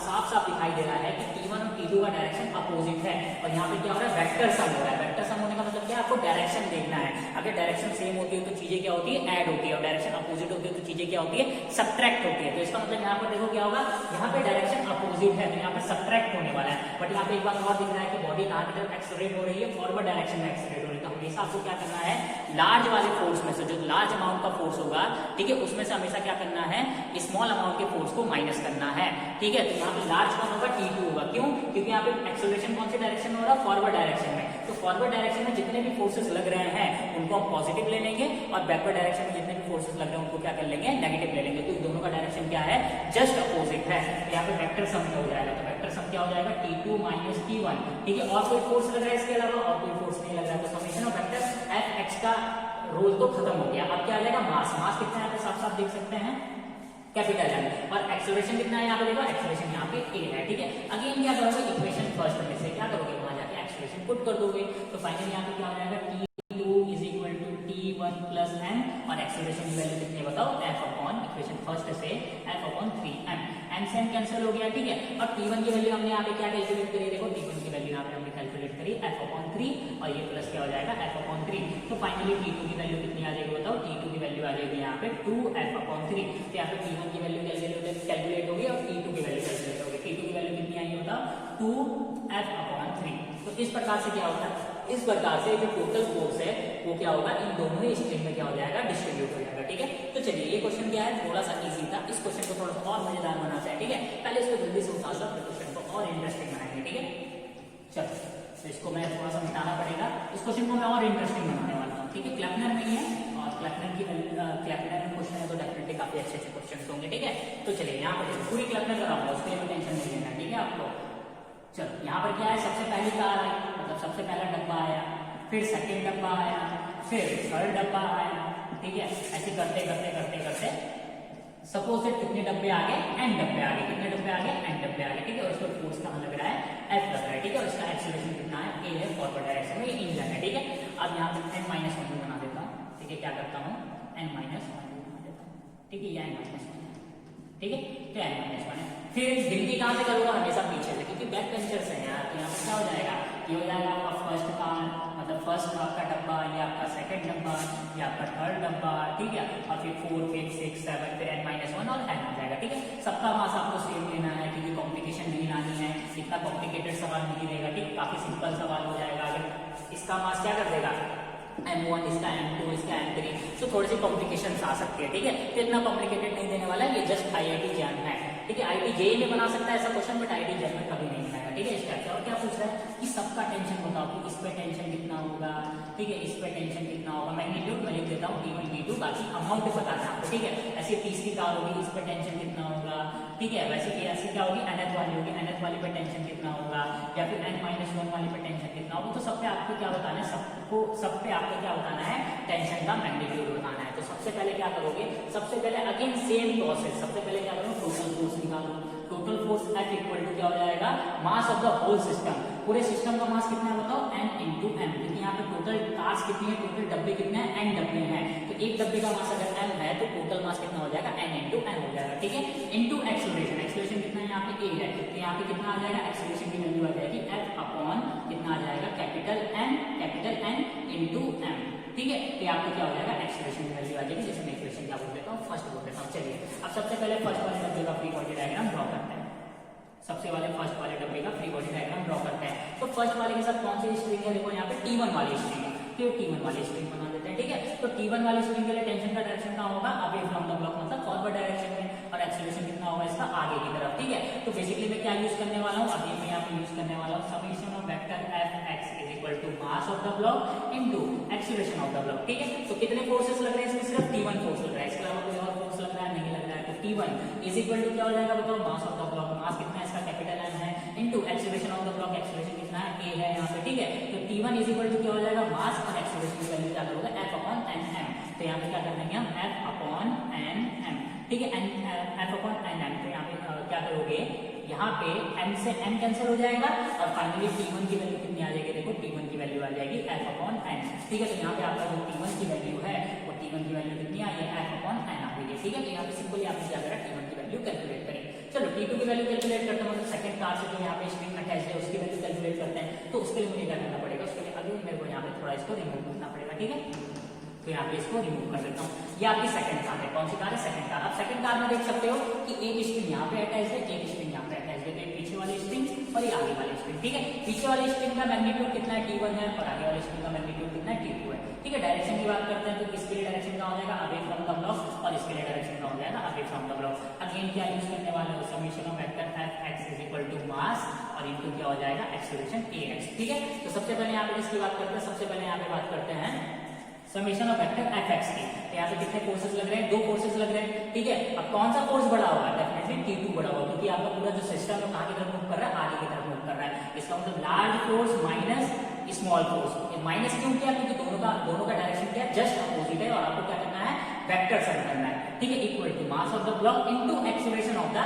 साफ साफ दिखाई दे रहा है कि T1 और T2 का डायरेक्शन अपोजिट है, और यहाँ पे क्या हो रहा है, वेक्टर सम हो रहा है। वेक्टर सम होने का मतलब क्या, आपको डायरेक्शन देखना है। अगर डायरेक्शन सेम होती है तो चीजें क्या होती है, ऐड होती है, और डायरेक्शन अपोजिट होती है तो चीजें क्या होती है, सब्ट्रैक्ट होती है। तो इसका मतलब यहाँ पर देखो क्या होगा, यहाँ पे डायरेक्शन अपोजिट है तो यहाँ पे सब्ट्रैक्ट होने वाला है। बट यहाँ पे एक बात और दिख रहा है कि बॉडी कहाँ की तरफ एक्सेलरेट हो रही है, फॉरवर्ड डायरेक्शन में एक्सेलरेट हो रही है। तो हमेशा आपको क्या करना है, लार्ज वाले फोर्स में से जो लार्ज अमाउंट का फोर्स होगा, ठीक है, उसमें से हमेशा क्या करना है, स्मॉल अमाउंट के फोर्स को माइनस करना है, ठीक है। तो यहाँ पे लार्ज कौन होगा, T2 होगा, क्यों, क्योंकि यहाँ पे एक्सेलरेशन कौन सी डायरेक्शन में हो रहा है, फॉरवर्ड डायरेक्शन में। तो फॉरवर्ड डायरेक्शन में जितने भी फोर्सेस लग रहे हैं उनको हम पॉजिटिव ले लेंगे, और बैकवर्ड डायरेक्शन में जितने भी फोर्सेस लग रहे हैं उनको क्या कर लेंगे, नेगेटिव ले लेंगे। तो दोनों का डायरेक्शन क्या है, जस्ट अपोजिट है। तो यहाँ पे वेक्टर सम हो जाएगा, तो वेक्टर सम क्या हो जाएगा, T2 माइनस T1, ठीक है। और कोई फोर्स लग रहा है इसके अलावा, और कोई फोर्स नहीं लग रहा है, तो summation of vector F x का रोल तो खत्म हो गया। अब क्या आ जाएगा, मास कितना है, साफ साफ देख सकते हैं, कैपिटल है, और एक्सेलरेशन कितना है यहाँ पे देखो, एक्सेलरेशन यहाँ पे ए है, ठीक है। अगेन क्या करोगे, इक्वेशन फर्स्ट में से क्या करोगे, वहां जाके एक्सेलरेशन पुट कर दोगे, तो फाइनली यहाँ पे क्या हो जाएगा, T2 is equal to T1 plus m, और एक्सेलरेशन की वैल्यू कितनी बताओ, f अपॉन इक्वेशन फर्स्ट से f अपॉन 3m, m से m कैंसिल हो गया, ठीक है। और T1 की वैल्यू हमने यहाँ पे क्या कैलकुलेट करी, देखो T1 की वैल्यू यहाँ पे हमने कैलकुलेट करी f अपॉन 3, और ये प्लस क्या हो जाएगा, f अपॉन 3। तो फाइनली T2 की वैल्यू कितनी आ जाएगी बताओ, T2 की वैल्यू आ जाएगी यहाँ पे 2f अपॉन 3। तो यहाँ पे T1 की वैल्यू कैलकुलेट होगी और T2 की वैल्यू कैलकुलेट होगी। T2 की वैल्यू कितनी आई बताओ, 2f अपॉन 3। तो इस प्रकार से क्या होता है, इस प्रकार से जो टोटल फोर्स है वो क्या होगा, इन दोनों ही स्ट्रिंग में क्या हो जाएगा, डिस्ट्रीब्यूट हो जाएगा, ठीक है। तो चलिए ये क्वेश्चन क्या है, थोड़ा सा इजी था, इस क्वेश्चन को थोड़ा सा और मजेदार बनाते हैं, ठीक है। पहले इसको जल्दी से उतार लो, क्वेश्चन को और इंटरेस्टिंग बनाएंगे, ठीक है। चलो तो इसको मैं थोड़ा सा मिटाना पड़ेगा, इस क्वेश्चन को मैं और इंटरेस्टिंग बनाने वाला हूँ, ठीक है। क्लैपनर नहीं है, और क्लैपनर में क्वेश्चन है तो डेफिनेटली काफी अच्छे अच्छे क्वेश्चन होंगे, ठीक है। तो चलिए यहाँ पर पूरी क्लैपनर कराऊंगा, उसके लिए टेंशन नहीं लेना, ठीक है आपको। चलो यहाँ पर क्या है, सबसे पहली कार आई, मतलब सबसे पहला डब्बा आया, फिर सेकंड डब्बा आया, फिर थर्ड डब्बा आया, ठीक है। ऐसे करते करते करते करते सपोज दैट कितने डब्बे आ गए, n डब्बे आ गए, कितने डब्बे आ गए, n डब्बे आ गए, ठीक है। और इसका फोर्स कहाँ लग रहा है, F लग रहा है, ठीक है। और इसका एक्सेलरेशन कितना है, a है, फॉरवर्ड डायरेक्शन में इंजन है, ठीक है। अब यहाँ पे n-1 बना देता हूँ, ठीक है। क्या करता हूँ, n-1 बना देता हूँ, ठीक है। ये n-1 ठीक है, तो n-1 है। फिर गिनती कहाँ से करूंगा, हमेशा पीछे से, क्योंकि बैक पेंचर्स है यार। तो यहाँ पर क्या हो जाएगा, ये हो जाएगा आपका फर्स्ट कार, मतलब फर्स्ट आपका डब्बा, ये आपका सेकंड डब्बा, ये आपका थर्ड डब्बा, ठीक है। और फिर 4 5 6 7 फिर n-1 और n आ जाएगा, ठीक है। सबका मास आपको सेम लेना है, क्योंकि कॉम्प्लिकेशन नहीं लानी है, इतना कॉम्प्लिकेटेड सवाल नहीं देगा, ठीक। काफी सिंपल सवाल हो जाएगा। अगर इसका मास क्या कर देगा, m1, इसका m2, इसका m3, तो थोड़ी सी कॉम्प्लिकेशन आ सकती है, ठीक है। तो इतना कॉम्प्लिकेटेड नहीं देने वाला है, ये जस्ट IIT JEM है, ठीक है। IIT JEE में बना सकता है ऐसा क्वेश्चन, बट IIT JEM में कभी नहीं बनाएगा, ठीक है। इस टाइप से। और क्या पूछ रहा है कि सबका टेंशन बताओ, कि इस पे टेंशन कितना होगा, ठीक है, इस पे टेंशन कितना होगा। मैग्नीट्यूड मैं लिख देता हूँ, T1 बाकी अमाउंट बताना है आपको, ठीक है। ऐसे 30 की कार होगी, इस पर टेंशन कितना होगा, ठीक है। वैसे ऐसी क्या होगी, nth वाली होगी, nth वाली पर टेंशन कितना होगा, या फिर n-1 वाली पर टेंशन कितना होगा। तो सब पे आपको क्या बताना है, सब पे आपको क्या बताना है, टेंशन का मैग्नीट्यूड बताना है। तो सबसे पहले क्या करोगे, सबसे पहले अगेन सेम प्रोसेस, सबसे पहले क्या करो, टोटल फोर्स निकालो। Total force F equal to क्या हो जाएगा, mass of the whole system. पूरे सिस्टम का मास कितना है बताओ, n इंटू m, क्योंकि यहाँ पे टोटल कार्स कितनी है, टोटल डब्बे कितने हैं, n डब्बे हैं। तो एक डब्बे का मास अगर m है तो टोटल मास कितना हो जाएगा, n इंटू m हो जाएगा, ठीक है। इंटू एक्सेलरेशन, एक्सेलरेशन कितना है यहाँ पे a है, तो यहाँ पे कितना आ जाएगा, एक्सेलरेशन की वैल्यू आ जाएगी F अपॉन कितना आ जाएगा, कैपिटल N इंटू m, ठीक है। तो आपको क्या हो जाएगा, एक्सेलरेशन की वैल्यू आ जाएगी, जैसे मैं एक्सेलरेशन क्या बोल देता हूँ, फर्स्ट बोल देता हूँ। चलिए अब सबसे पहले फर्स्ट वाले डब्बे का फ्री बॉडी डायग्राम ड्रॉ करते हैं। सबसे वाले फर्स्ट वाले डब्बे का फ्री बॉडी डायग्राम ड्रॉ करते हैं। तो फर्स्ट वाले के साथ कौन सी स्ट्रिंग है, देखो यहाँ पे T1 वाली स्ट्रिंग है, तो T1 वाली स्ट्रिंग बना देते हैं, ठीक है। तो T1 वाली स्ट्रिंग के लिए टेंशन का डायरेक्शन क्या होगा, अवे फ्रॉम द ब्लॉक, मतलब फॉरवर्ड डायरेक्शन में, और एक्सेलरेशन कितना होगा इसका, आगे की तरफ, ठीक है। तो बेसिकली मैं क्या यूज करने वाला हूँ, अभी मैं यहाँ पे यूज करने वाला हूँ summation of vector Fx is equal to mass of the block into acceleration of the block, ठीक है। तो कितने फोर्सेस लग रहे हैं इसमें, सिर्फ T1 फोर्स लग रहा है, इसके अलावा कोई और फोर्स लग रहा है, नहीं लग रहा है। तो T1 इज इक्वल टू क्या हो जाएगा बताओ, मास ऑफ द ब्लॉक, मास कितना है इसका, कैपिटल M है, into acceleration of the block, acceleration कितना है, a है यहाँ पे, ठीक है। तो T1 इज इक्वल टू क्या हो जाएगा, मास और एक्सेलरेशन की वैल्यू क्या करोगे, F अपॉन nm। तो यहाँ पे क्या कर देंगे हम, F अपॉन nm, ठीक है, F अपॉन nm। तो यहाँ पे क्या करोगे, यहाँ पे m से n कैंसिल हो जाएगा, और फाइनली T1 की वैल्यू कितनी आ जाएगी, देखो T1 की वैल्यू आ जाएगी F अपॉन n, ठीक है। तो यहाँ पे आपका जो T1 की वैल्यू है, वो T1 की वैल्यू कितनी आई है, F अपॉन n आ गई है, ठीक है। तो यहाँ पे सिंपली आपने क्या करा, T1 की वैल्यू कैलकुलेट करें। चलो T2 की वैल्यू कैलकुलेट करते हैं, मतलब सेकंड कार से जो यहाँ पे स्ट्रिंग अटैच है उसकी वैल्यू कैलकुलेट करते हैं। तो उसके लिए मुझे क्या करना पड़ेगा, उसके लिए अभी मेरे को यहाँ पे थोड़ा इसको रिमूव करना पड़ेगा, ठीक है। तो यहाँ पे इसको रिमूव कर देता हूँ। ये आपकी सेकंड कार है, कौन सी कार है, सेकंड कार। अब सेकंड कार में देख सकते हो कि एक स्ट्रिंग यहाँ पे अटैच है, एक स्ट्रिंग यहाँ पे अटैच है, तो पीछे वाली स्ट्रिंग और ये आगे वाली स्ट्रिंग, ठीक है। पीछे वाली स्ट्रिंग का मैग्नीट्यूड कितना है, T1 है, और आगे वाली स्ट्रिंग का मैग्नीट्यूड कितना है, T2 है, ठीक है। डायरेक्शन की बात करते हैं, तो इसके लिए डायरेक्शन क्या हो जाएगा, अवे फ्रॉम द ब्लॉक, और इसके लिए डायरेक्शन क्या हो जाएगा, away from the block. Again क्या यूज करने वाले हो, summation of vector Fx is equal to mass और इनटू क्या हो जाएगा, एक्सेलरेशन Ax, ठीक है। तो सबसे पहले यहाँ पे किसकी बात करते हैं, सबसे पहले यहाँ पे बात करते हैं समेशन ऑफ वेक्टर Fx की। तो यहाँ पे कितने फोर्सेस लग रहे हैं, दो फोर्सेस लग रहे हैं, ठीक है। अब कौन सा फोर्स बड़ा होगा, डेफिनेटली T2 बड़ा होगा, क्योंकि आपका पूरा जो सिस्टम है कहाँ की तरफ मूव कर रहा है, आगे की तरफ मूव कर रहा है। इसका मतलब large force minus small force. Minus क्यों किया, क्योंकि दोनों का डायरेक्शन क्या है, जस्ट अपोजिट है, और आपको क्या करना है, वेक्टर साइन करना है, ठीक है। Equal to mass of the block into acceleration of the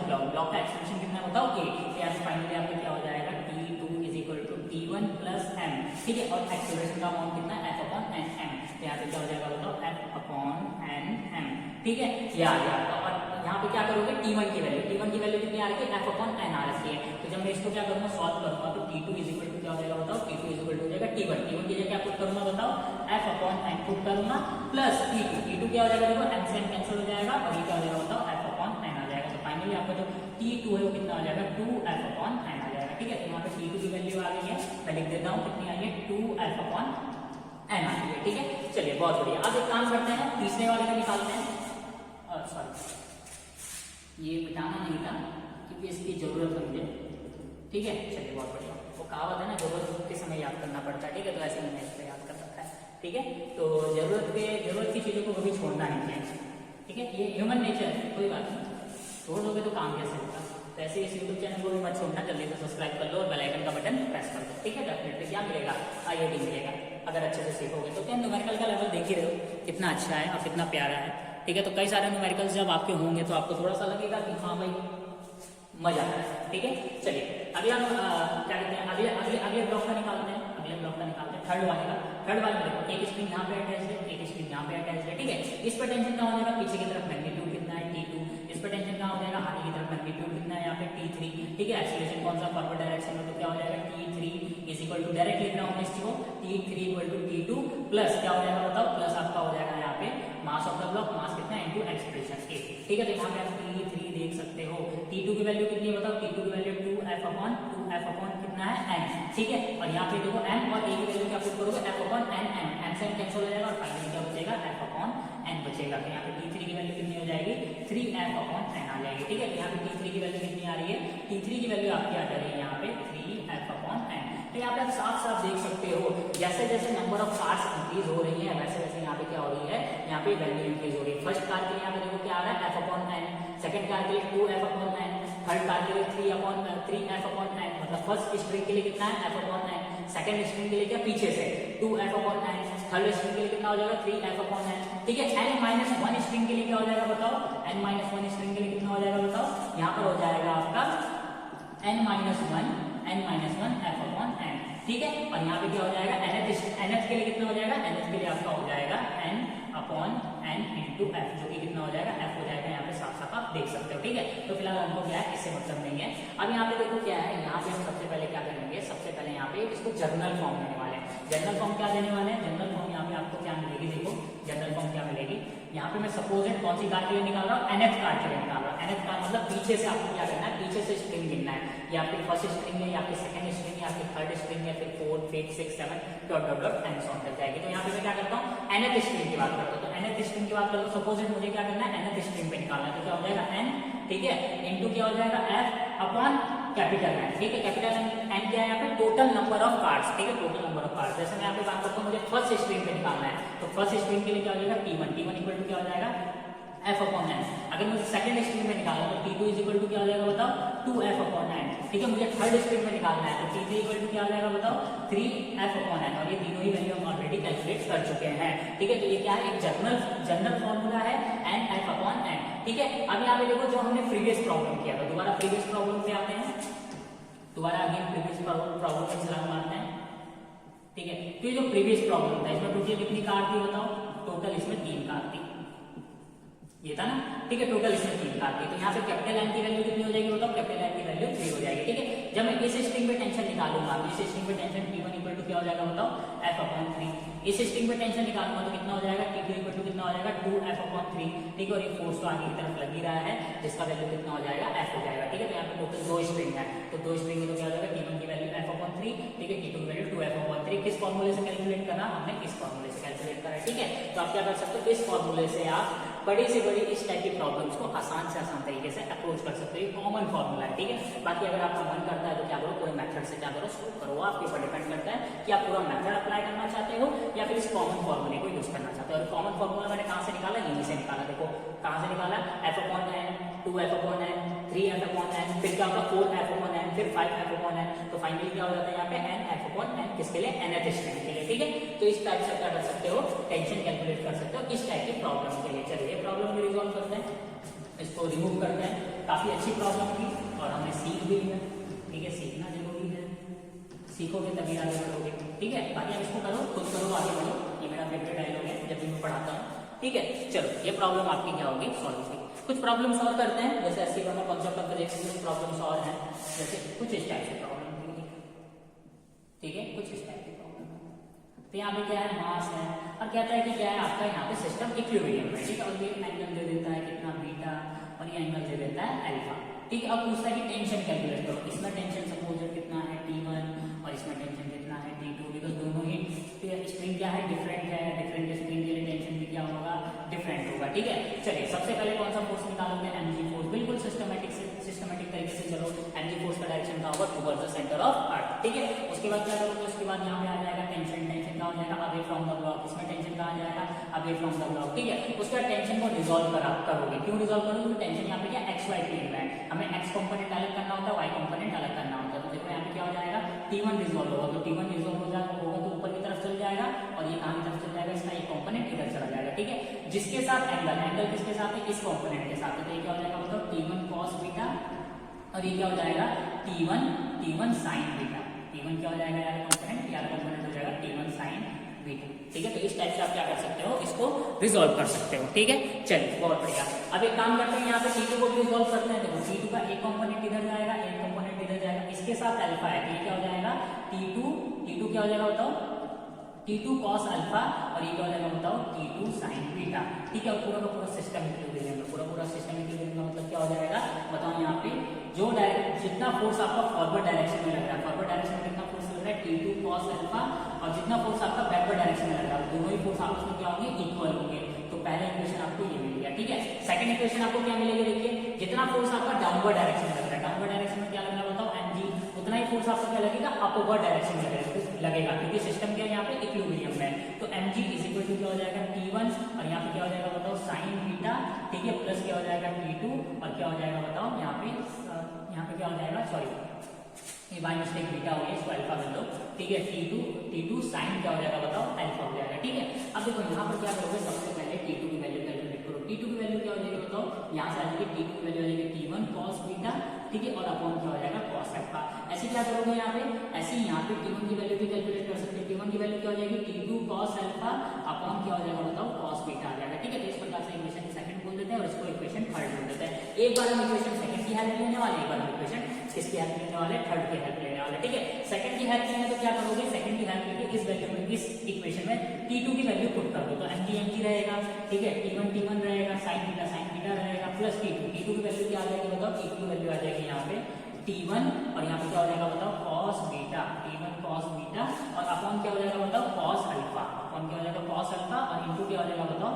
block. Block का एक्सेलरेशन कितना है बताओ, a। यहाँ से फाइनली आपको क्या हो जाएगा, T2 is equal to T1 plus m, ठीक है। और एक्सेलरेशन का अमाउंट कितना है, F अपॉन nm। तो यहाँ पे क्या हो जाएगा बताओ, F अपॉन nm, ठीक है। यार और यहाँ पे क्या करोगे, T1 की वैल्यू कितनी आ रही है, F अपॉन n आ रही है। तो जब मैं इसको क्या करूंगा, सॉल्व करूंगा, तो T2 इज इक्वल टू क्या हो जाएगा बताओ, T2 इज इक्वल टू हो जाएगा T1 की जगह क्या पुट करूंगा बताओ, F अपॉन n पुट करूंगा, प्लस T2 क्या हो जाएगा, देखो n से n कैंसिल हो जाएगा, और ये क्या हो जाएगा बताओ, F अपॉन n आ जाएगा। तो फाइनली आपका जो T2 है वो कितना आ जाएगा, 2F अपॉन n आ जाएगा, ठीक है। तो यहाँ पे T2 की वैल्यू आ गई है, मैं लिख देता हूँ कितनी आई है, 2F अपॉन n आ गई है, ठीक है। चलिए बहुत बढ़िया। अब एक काम करते हैं, तीसरे वाले का निकालते हैं, सॉरी ये मिटाना नहीं था क्योंकि इसकी जरूरत है मुझे, ठीक है। चलिए बहुत बढ़िया, वो कहावत है ना, जरूरत के समय याद करना पड़ता है, ठीक है। तो ऐसे मैंने इसको याद कर रखा है, ठीक है। तो जरूरत की चीजों को कभी छोड़ना नहीं चाहिए, ठीक है। ये ह्यूमन नेचर है, कोई बात नहीं, छोड़ दोगे तो काम कैसे होगा। तो ऐसे इस यूट्यूब चैनल को भी मत छोड़ना, जल्दी से सब्सक्राइब कर लो और बेल आइकन का बटन प्रेस कर दो, ठीक है। डेफिनेटली क्या मिलेगा, IIT मिलेगा, अगर अच्छे से सीखोगे तो। क्या न्यूमेरिकल का लेवल देख ही रहे हो कितना अच्छा है और कितना प्यारा है, ठीक है। तो कई सारे न्यूमेरिकल्स जब आपके होंगे तो आपको थोड़ा सा लगेगा कि हाँ भाई मजा आ रहा है, ठीक है। चलिए अभी हम क्या कहते हैं, अगले ब्लॉक का निकालते हैं, थर्ड वाले में देखो, एक स्ट्रिंग यहाँ पे अटैच है, एक स्ट्रिंग यहाँ पे अटैच है, ठीक है। इस पर टेंशन क्या हो जाएगा, पीछे की तरफ मैग्नीट्यूड कितना है, T2। इस पर टेंशन क्या हो जाएगा, आगे की तरफ मैग्नीट्यूड कितना है, यहाँ पे T3, ठीक है। एक्सेलरेशन कौन सा, फॉरवर्ड डायरेक्शन में, तो क्या हो जाएगा, T3 is equal to, direct लिख रहा हूँ मैं इसको, T3 equal to T2 plus क्या हो जाएगा बताओ, प्लस आपका हो जाएगा यहाँ पे मास ऑफ द ब्लॉक, मास कितना है इनटू एक्सेलरेशन, ठीक है। तो यहाँ पे आप T3 देख सकते हो, T2 की वैल्यू कितनी है बताओ, T2 की वैल्यू 2F अपॉन कितना है n, ठीक है। और यहाँ पे देखो m और a की वैल्यू क्या पुट करोगे, F अपॉन n से n कैंसिल हो जाएगा, और फाइनली क्या बचेगा, F अपॉन n बचेगा। तो यहाँ पे T3 की वैल्यू कितनी हो जाएगी, 3F अपॉन n आ जाएगी, ठीक है। तो यहाँ पे T3 की वैल्यू कितनी आ रही है, T3 की वैल्यू आपकी आ जा रही है यहाँ पे 3F अपॉन n। तो यहाँ पे आप साफ साफ देख सकते हो, जैसे जैसे नंबर ऑफ कार्स इंक्रीज हो रही है, वैसे वैसे यहाँ पे क्या हो रही है, यहाँ पे वैल्यू इंक्रीज हो रही है। फर्स्ट कार के लिए यहाँ पे देखो क्या आ रहा है f/n, सेकंड कार के लिए 2f/n, थर्ड कार के लिए 3f/n, मतलब फर्स्ट स्ट्रिंग के लिए कितना है f/n, सेकंड स्ट्रिंग के लिए क्या पीछे से 2f/n, थर्ड स्ट्रिंग के लिए कितना हो जाएगा 3f/n, ठीक है। n-1 स्ट्रिंग के लिए क्या हो जाएगा बताओ, n-1 स्ट्रिंग के लिए कितना हो जाएगा बताओ, यहाँ पर हो जाएगा आपका n-1 f/n, ठीक है। और यहाँ पे क्या हो जाएगा nth के लिए कितना हो जाएगा, nth के लिए आपका हो जाएगा n/n into f, जो कि कितना हो जाएगा f हो जाएगा, यहाँ पे साफ साफ आप देख सकते हो, ठीक है। तो फिलहाल हमको क्या है, इससे मतलब नहीं है। अब यहाँ पे देखो क्या है, यहाँ पे हम सबसे पहले क्या करेंगे, सबसे पहले यहाँ पे इसको जर्नल फॉर्म देने वाले हैं। जर्नल फॉर्म क्या देने वाले हैं, जनरल फॉर्म यहाँ पे आपको क्या मिलेगी, देखो जनरल फॉर्म क्या मिलेगी, यहाँ पे मैं सपोज है कौन सी कार के लिए निकाल रहा हूँ, nth कार के लिए निकाल रहा हूँ। nth कार मतलब पीछे से आपको क्या करना है, पीछे से स्ट्रिंग गिनना है, या आपकी फर्स्ट स्ट्रिंग है, या आपकी सेकंड स्ट्रिंग है, या आपकी थर्ड स्ट्रिंग है, फिर 4 5 6 7 dot dot dot and so on तक जाएगी। तो यहाँ पे मैं क्या करता हूँ, nth स्ट्रिंग की बात करता हूँ। तो nth स्ट्रिंग की बात करूँ, सपोज मुझे क्या करना है, nth स्ट्रिंग पे निकालना है, तो क्या हो जाएगा n, ठीक है, इनटू क्या हो जाएगा f/n, कैपिटल N, ठीक है। कैपिटल N क्या है यहाँ पे, टोटल नंबर ऑफ कार्ड्स, ठीक है, टोटल नंबर ऑफ कार्ड्स। जैसे मैं यहाँ पे बात करता हूँ, मुझे फर्स्ट स्ट्रिंग पे निकालना है, तो फर्स्ट स्ट्रिंग के लिए क्या हो जाएगा T1 इक्वल टू क्या हो जाएगा f/n। अगर मुझे सेकंड स्ट्रिंग में निकालना है तो T2 इज इक्वल टू क्या हो जाएगा बताओ, 2f/n, ठीक है। मुझे थर्ड स्ट्रिंग में निकालना है तो T3 इक्वल टू क्या हो जाएगा बताओ, 3f/n, और ये तीनों ही वैल्यू हम ऑलरेडी कैलकुलेट कर चुके हैं, ठीक है। तो ये क्या है, एक जनरल फॉर्मूला है n/n, ठीक है। अब यहाँ पे देखो जो हमने प्रीवियस प्रॉब्लम किया था, दोबारा प्रीवियस प्रॉब्लम पे आते हैं, दोबारा अगेन प्रीवियस प्रॉब्लम में छलांग मारते हैं, ठीक है। तो ये जो प्रीवियस प्रॉब्लम था, इसमें टोटल कितनी कार थी बताओ, टोटल इसमें 3 कार थी, ये था ना, ठीक है। टोटल इसमें 3 कार थी, तो यहाँ पे कैपिटल N की वैल्यू कितनी हो जाएगी बताओ, कैपिटल N की वैल्यू 3 हो जाएगी, ठीक है। जब मैं इस स्ट्रिंग पे टेंशन निकालूंगा, इस स्ट्रिंग पे टेंशन T1 इक्वल टू क्या हो जाएगा बताओ, f/3, इस स्ट्रिंग पे टेंशन निकालूंगा तो कितना हो जाएगा, T2 इक्वल टू कितना हो जाएगा 2f/3, ठीक है। और ये फोर्स तो आगे की तरफ लग ही रहा है, जिसका वैल्यू कितना हो जाएगा f हो जाएगा, ठीक है। तो यहाँ पे टोटल 2 स्ट्रिंग है, तो 2 स्ट्रिंग है तो क्या हो जाएगा, T1 की वैल्यू f/3, ठीक है, T2 की वैल्यू 2f/3। किस फॉर्मूले से कैलकुलेट करना, हमने इस फॉर्मूले से कैलकुलेट करा, ठीक है। तो आप क्या कर सकते हो, इस फॉर्मूले से आप बड़ी से बड़ी इस टाइप की प्रॉब्लम्स को आसान से आसान तरीके से अप्रोच कर सकते हो, ये कॉमन फॉर्मूला है, ठीक है। बाकी अगर आपका मन करता है तो क्या करो, पूरे मेथड से क्या करो, सोल्व करो, आपके ऊपर डिपेंड करता है कि आप पूरा मेथड अप्लाई करना चाहते हो या फिर इस कॉमन फॉर्मूले को यूज करना चाहते हो। और कॉमन फॉर्मूला मैंने कहाँ से निकाला, यहीं से निकाला, देखो कहाँ से निकाला, f/n, 2f/n, 3f/n, फिर क्या होगा 4f/n, फिर 5f/n, तो फाइनली क्या हो जाता है यहाँ पे n/n, किसके लिए, nth स्ट्रिंग के लिए, ठीक है। तो इस टाइप से क्या कर सकते हो, टेंशन कैलकुलेट कर सकते हो इस टाइप की प्रॉब्लम के लिए। चलिए प्रॉब्लम को रिजॉल्व करते हैं, इसको रिमूव करते हैं। काफी अच्छी प्रॉब्लम थी और हमने सीख भी लिया, ठीक है, सीखना जरूरी है, सीखोगे तभी आगे बढ़ोगे, ठीक है। बाकी अब इसको करो, खुद करो, आगे बढ़ो, ये मेरा फेवरेट डायलॉग है जब भी मैं पढ़ाता हूँ, ठीक है। चलो ये प्रॉब्लम आपकी क्या होगी, सॉल्व होगी। कुछ प्रॉब्लम सॉल्व करते हैं, जैसे ऐसी कॉन्सेप्ट ऑफ करेक्शन कुछ प्रॉब्लम सॉल्व है, जैसे कुछ इस टाइप से प्रॉब्लम थी, ठीक है, कुछ इस टाइप की प्रॉब्लम। तो यहाँ पे क्या है, मास है, और कहता है कि क्या है आपका यहाँ पे सिस्टम इक्विलिब्रियम है, ठीक है। और ये एंगल दे देता है कितना, बीटा, और ये एंगल दे देता है अल्फा, ठीक है। अब पूछता है कि टेंशन कैलकुलेट करो, इसमें टेंशन सपोज कितना है T1 और इसमें टेंशन कितना है T2, बिकॉज दोनों ही स्ट्रिंग क्या है, डिफरेंट है, डिफरेंट स्ट्रिंग के लिए टेंशन भी क्या होगा, डिफरेंट होगा, ठीक है। चलिए सबसे पहले कौन सा फोर्स निकालोगे, mg फोर्स, बिल्कुल सिस्टमेटिक तरीके से चलो। mg फोर्स का डायरेक्शन क्या होगा, towards the centre of earth, ठीक है। उसके बाद क्या करोगे, उसके बाद यहाँ पे आ जाएगा टेंशन कहाँ हो जाएगा, अवे फ्रॉम द ब्लॉक, इसमें टेंशन कहाँ जाएगा, अवे फ्रॉम द ब्लॉक, ठीक है। उसके बाद टेंशन को रिजॉल्व करोगे, क्यों रिजॉल्व करोगे, तो टेंशन यहाँ पे क्या xy प्लेन में है, हमें x कंपोनेंट अलग करना होता है, y कंपोनेंट अलग करना होता है। तो देखो यहाँ पे क्या हो जाएगा, T1 रिजॉल्व होगा, तो T1 रिजॉल्व होगा तो ऊपर की तरफ चल जाएगा, और ये कहाँ की तरफ चल जाएगा, इसका एक कंपोनेंट इधर चला जाएगा, ठीक है। जिसके साथ एंगल किसके साथ है, इस कंपोनेंट के साथ है, तो ये क्या हो जाएगा मतलब T1 cos बीटा, और ये क्या हो जाएगा T1 sin बीटा, T1 क्या हो जाएगा यार कंपोनेंट, यार कंपोनेंट हो जाएगा T1 sin बीटा, ठीक है। तो इस टाइप से आप क्या कर सकते हो, इसको रिजॉल्व कर सकते हो, ठीक है। चलिए बहुत बढ़िया। अब एक काम करते हैं, यहाँ पे T2 को भी रिजॉल्व करते हैं। देखो T2 का एक कंपोनेंट इधर जाएगा, एक कंपोनेंट इधर जाएगा, इसके साथ अल्फा है, तो ये क्या हो जाएगा T2 क्या हो जाएगा बताओ, T2 cos अल्फा, और ये क्या हो जाएगा बताओ T2 sin बीटा, ठीक है। पूरा का पूरा सिस्टम इक्विलिब्रियम में, पूरा सिस्टम इक्विलिब्रियम का मतलब क्या हो जाएगा बताओ, यहाँ पे जो जितना फोर्स आपका फॉरवर्ड डायरेक्शन में लग रहा है, फॉरवर्ड डायरेक्शन में कितना फोर्स लग रहा है T2 cos अल्फा, और जितना फोर्स आपका बैकवर्ड डायरेक्शन में लग रहा है, दोनों ही फोर्स आपस में क्या होंगे, इक्वल होंगे। तो पहला इक्वेशन आपको ये मिल गया, ठीक है। सेकंड इक्वेशन आपको क्या मिलेगी, देखिए जितना फोर्स आपका डाउनवर्ड डायरेक्शन में लग रहा है, डाउनवर्ड डायरेक्शन में क्या लग रहा है बताओ mg, उतना ही फोर्स आपको क्या लगेगा, अपवर्ड डायरेक्शन में लगेगा, क्योंकि सिस्टम क्या है यहाँ पे इक्विलिब्रियम में, तो mg इज इक्वल टू क्या हो जाएगा T1 और यहाँ पे क्या हो जाएगा बताओ साइन बीटा, ठीक है, प्लस क्या हो जाएगा T2 और क्या हो जाएगा बताओ यहाँ पे क्या हो जाएगा, सॉरी ये बाय मिस्टेक बीटा हो गया, इसको अल्फा कर लो, ठीक है, T2 साइन क्या हो जाएगा बताओ अल्फा हो जाएगा, ठीक है। अब देखो यहाँ पर क्या करोगे, सबसे पहले T2 की वैल्यू कैलकुलेट करो। T2 की वैल्यू क्या हो जाएगी बताओ, यहाँ से आ जाएगी T2 की वैल्यू आ जाएगी T1 cos बीटा, ठीक है, और अपॉन क्या हो जाएगा cos अल्फा। ऐसे क्या करोगे यहाँ पे, ऐसे यहाँ पे T1 की वैल्यू भी कैलकुलेट कर सकते हैं। T1 की वैल्यू क्या हो जाएगी T2 cos अल्फा अपॉन क्या हो जाएगा बताओ cos बीटा आ जाएगा, ठीक है। तो इस प्रकार से इक्वेशन सेकंड बोल देते हैं और इसको इक्वेशन थर्ड बोल देते हैं। एक बार हम इक्वेशन सेकंड की हेल्प लेने वाले, एक बार हम इक्वेशन किसकी हेल्प लेने वाले, थर्ड की हेल्प लेने वाले, ठीक है। सेकंड की हेल्प लेंगे तो क्या करोगे, सेकंड की हेल्प लेके इस वैल्यू में, इस इक्वेशन में T2 की वैल्यू पुट कर दो, तो mg रहेगा, ठीक है, T1 रहेगा, sin बीटा रहेगा, प्लस T2 की वैल्यू क्या आ जाएगी बताओ, T2 की वैल्यू आ जाएगी यहाँ पे T1 और यहाँ पे क्या हो जाएगा बताओ cos beta, T1 cos beta और अपॉन क्या हो जाएगा बताओ cos अल्फा, अपॉन क्या हो जाएगा cos अल्फा और इनटू क्या हो जाएगा बताओ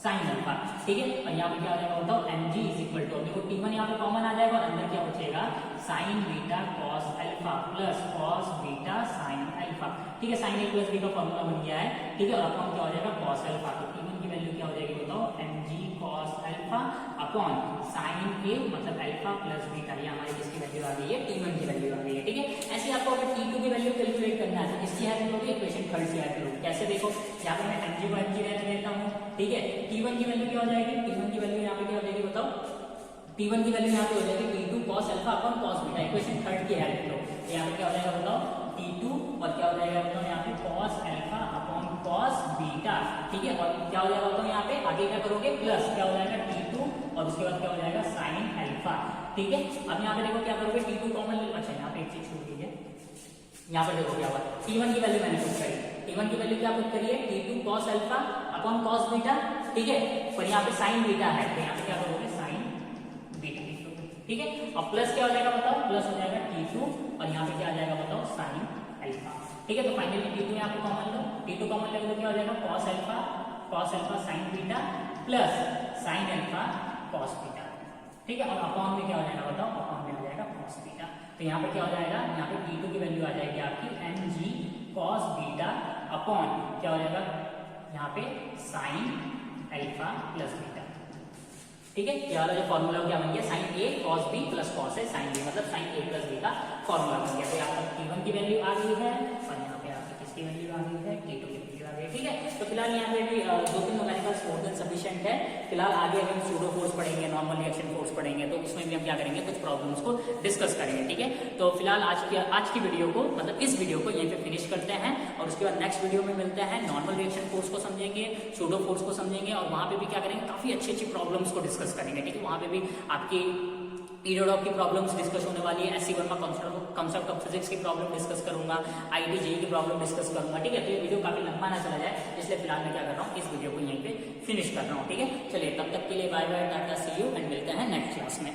साइन अल्फा, ठीक है। और यहाँ पे क्या हो जाएगा बताओ mg इज इक्वल टू, देखो T1 यहाँ पे कॉमन आ जाएगा और अंदर क्या बचेगा sign beta cos alpha plus cos beta sine alpha, ठीक है। साइन ए प्लस बी का फॉर्मूला बन गया है, ठीक है, और अपॉन क्या हो जाएगा cos अल्फा, तो T1 की वैल्यू क्या हो जाएगी बताओ mg cos alpha upon sine A मतलब अल्फा प्लस बीटा, ये हमारी किसकी वैल्यू आ गई है, T1 की वैल्यू आ गई है, ठीक है। ऐसे आपको अगर T2 की वैल्यू कैलकुलेट करना है तो इसकी हेल्प लोगे, इक्वेशन थर्ड से हेल्प लोगे, कैसे देखो, यहाँ पे मैं mg को mg रहने देता हूँ, ठीक है। T1 की वैल्यू क्या हो जाएगी, T1 की वैल्यू यहाँ पे क्या हो जाएगी बताओ, T1 की वैल्यू यहाँ पे हो जाएगी T2 cos alpha upon cos beta, equation third की हेल्प लो, यहाँ पे क्या हो जाएगा बताओ T2 और क्या हो जाएगा बताओ यहाँ पे cos alpha upon cos beta, ठीक है, और क्या हो जाएगा बताओ यहाँ पे आगे क्या करोगे प्लस क्या हो जाएगा T2 और उसके बाद क्या हो जाएगा sin अल्फा, ठीक है। अब यहाँ पे देखो क्या करोगे T2 कॉमन, अच्छा यहाँ पे एक चीज छूट गई है, यहाँ पर देखो क्या हुआ, T1 की वैल्यू मैंने पुट करी, T1 की वैल्यू क्या पुट करी है T2 cos alpha upon cos beta, ठीक है, और यहाँ पे sin बीटा है तो यहाँ पे क्या करोगे sin बीटा, ठीक है, और प्लस क्या हो जाएगा बताओ, प्लस हो जाएगा T2 और यहाँ पे क्या आ जाएगा बताओ sin अल्फा, ठीक है। तो फाइनली T2 यहाँ पे कॉमन लो, T2 कॉमन लेंगे तो क्या हो जाएगा cos alpha sin beta plus sin alpha cos beta, ठीक है, और अपॉन में क्या हो जाएगा बताओ, अपॉन में आ जाएगा cos बीटा, तो यहाँ पे क्या हो जाएगा, यहाँ पे T2 की वैल्यू आ जाएगी आपकी mg cos बीटा अपॉन क्या हो जाएगा यहाँ पे sin अल्फा प्लस बीटा, ठीक है। ये वाला जो फॉर्मूला क्या बन गया, sin a cos b plus cos a sin b, मतलब sin a प्लस b का फॉर्मूला बन गया। तो आपका T1 की वैल्यू आ गई है और यहाँ पे आपकी किसकी वैल्यू आ गई है, T2 की वैल्यू आ गई है, ठीक है। तो फिलहाल यहाँ पे भी 2-3 मैकेनिकल्स मोर देन सफिशिएंट है। फिलहाल आगे हम सूडो फोर्स पढ़ेंगे, नॉर्मल रिएक्शन फोर्स पढ़ेंगे, तो उसमें भी हम क्या करेंगे, कुछ प्रॉब्लम्स को डिस्कस करेंगे, ठीक है। तो फिलहाल आज की वीडियो को, मतलब इस वीडियो को यहीं पे फिनिश करते हैं और उसके बाद नेक्स्ट वीडियो में मिलते हैं, नॉर्मल रिएक्शन फोर्स को समझेंगे, सूडो फोर्स को समझेंगे और वहां पे भी क्या करेंगे, काफी अच्छी प्रॉब्लम्स को डिस्कस करेंगे, ठीक है। वहां पे भी आपकी ईडोडॉक की प्रॉब्लम्स डिस्कस होने वाली है, SC Verma concept of physics की प्रॉब्लम डिस्कस करूंगा, आईआईटी जेईई की प्रॉब्लम डिस्कस करूंगा, ठीक है। तो ये वीडियो काफी लंबा ना चला जाए, इसलिए फिलहाल मैं क्या कर रहा हूँ, इस वीडियो को यहीं पे फिनिश कर रहा हूँ, ठीक है। चलिए तब तक के लिए bye bye, tata, see you and मिलते हैं नेक्स्ट क्लास में।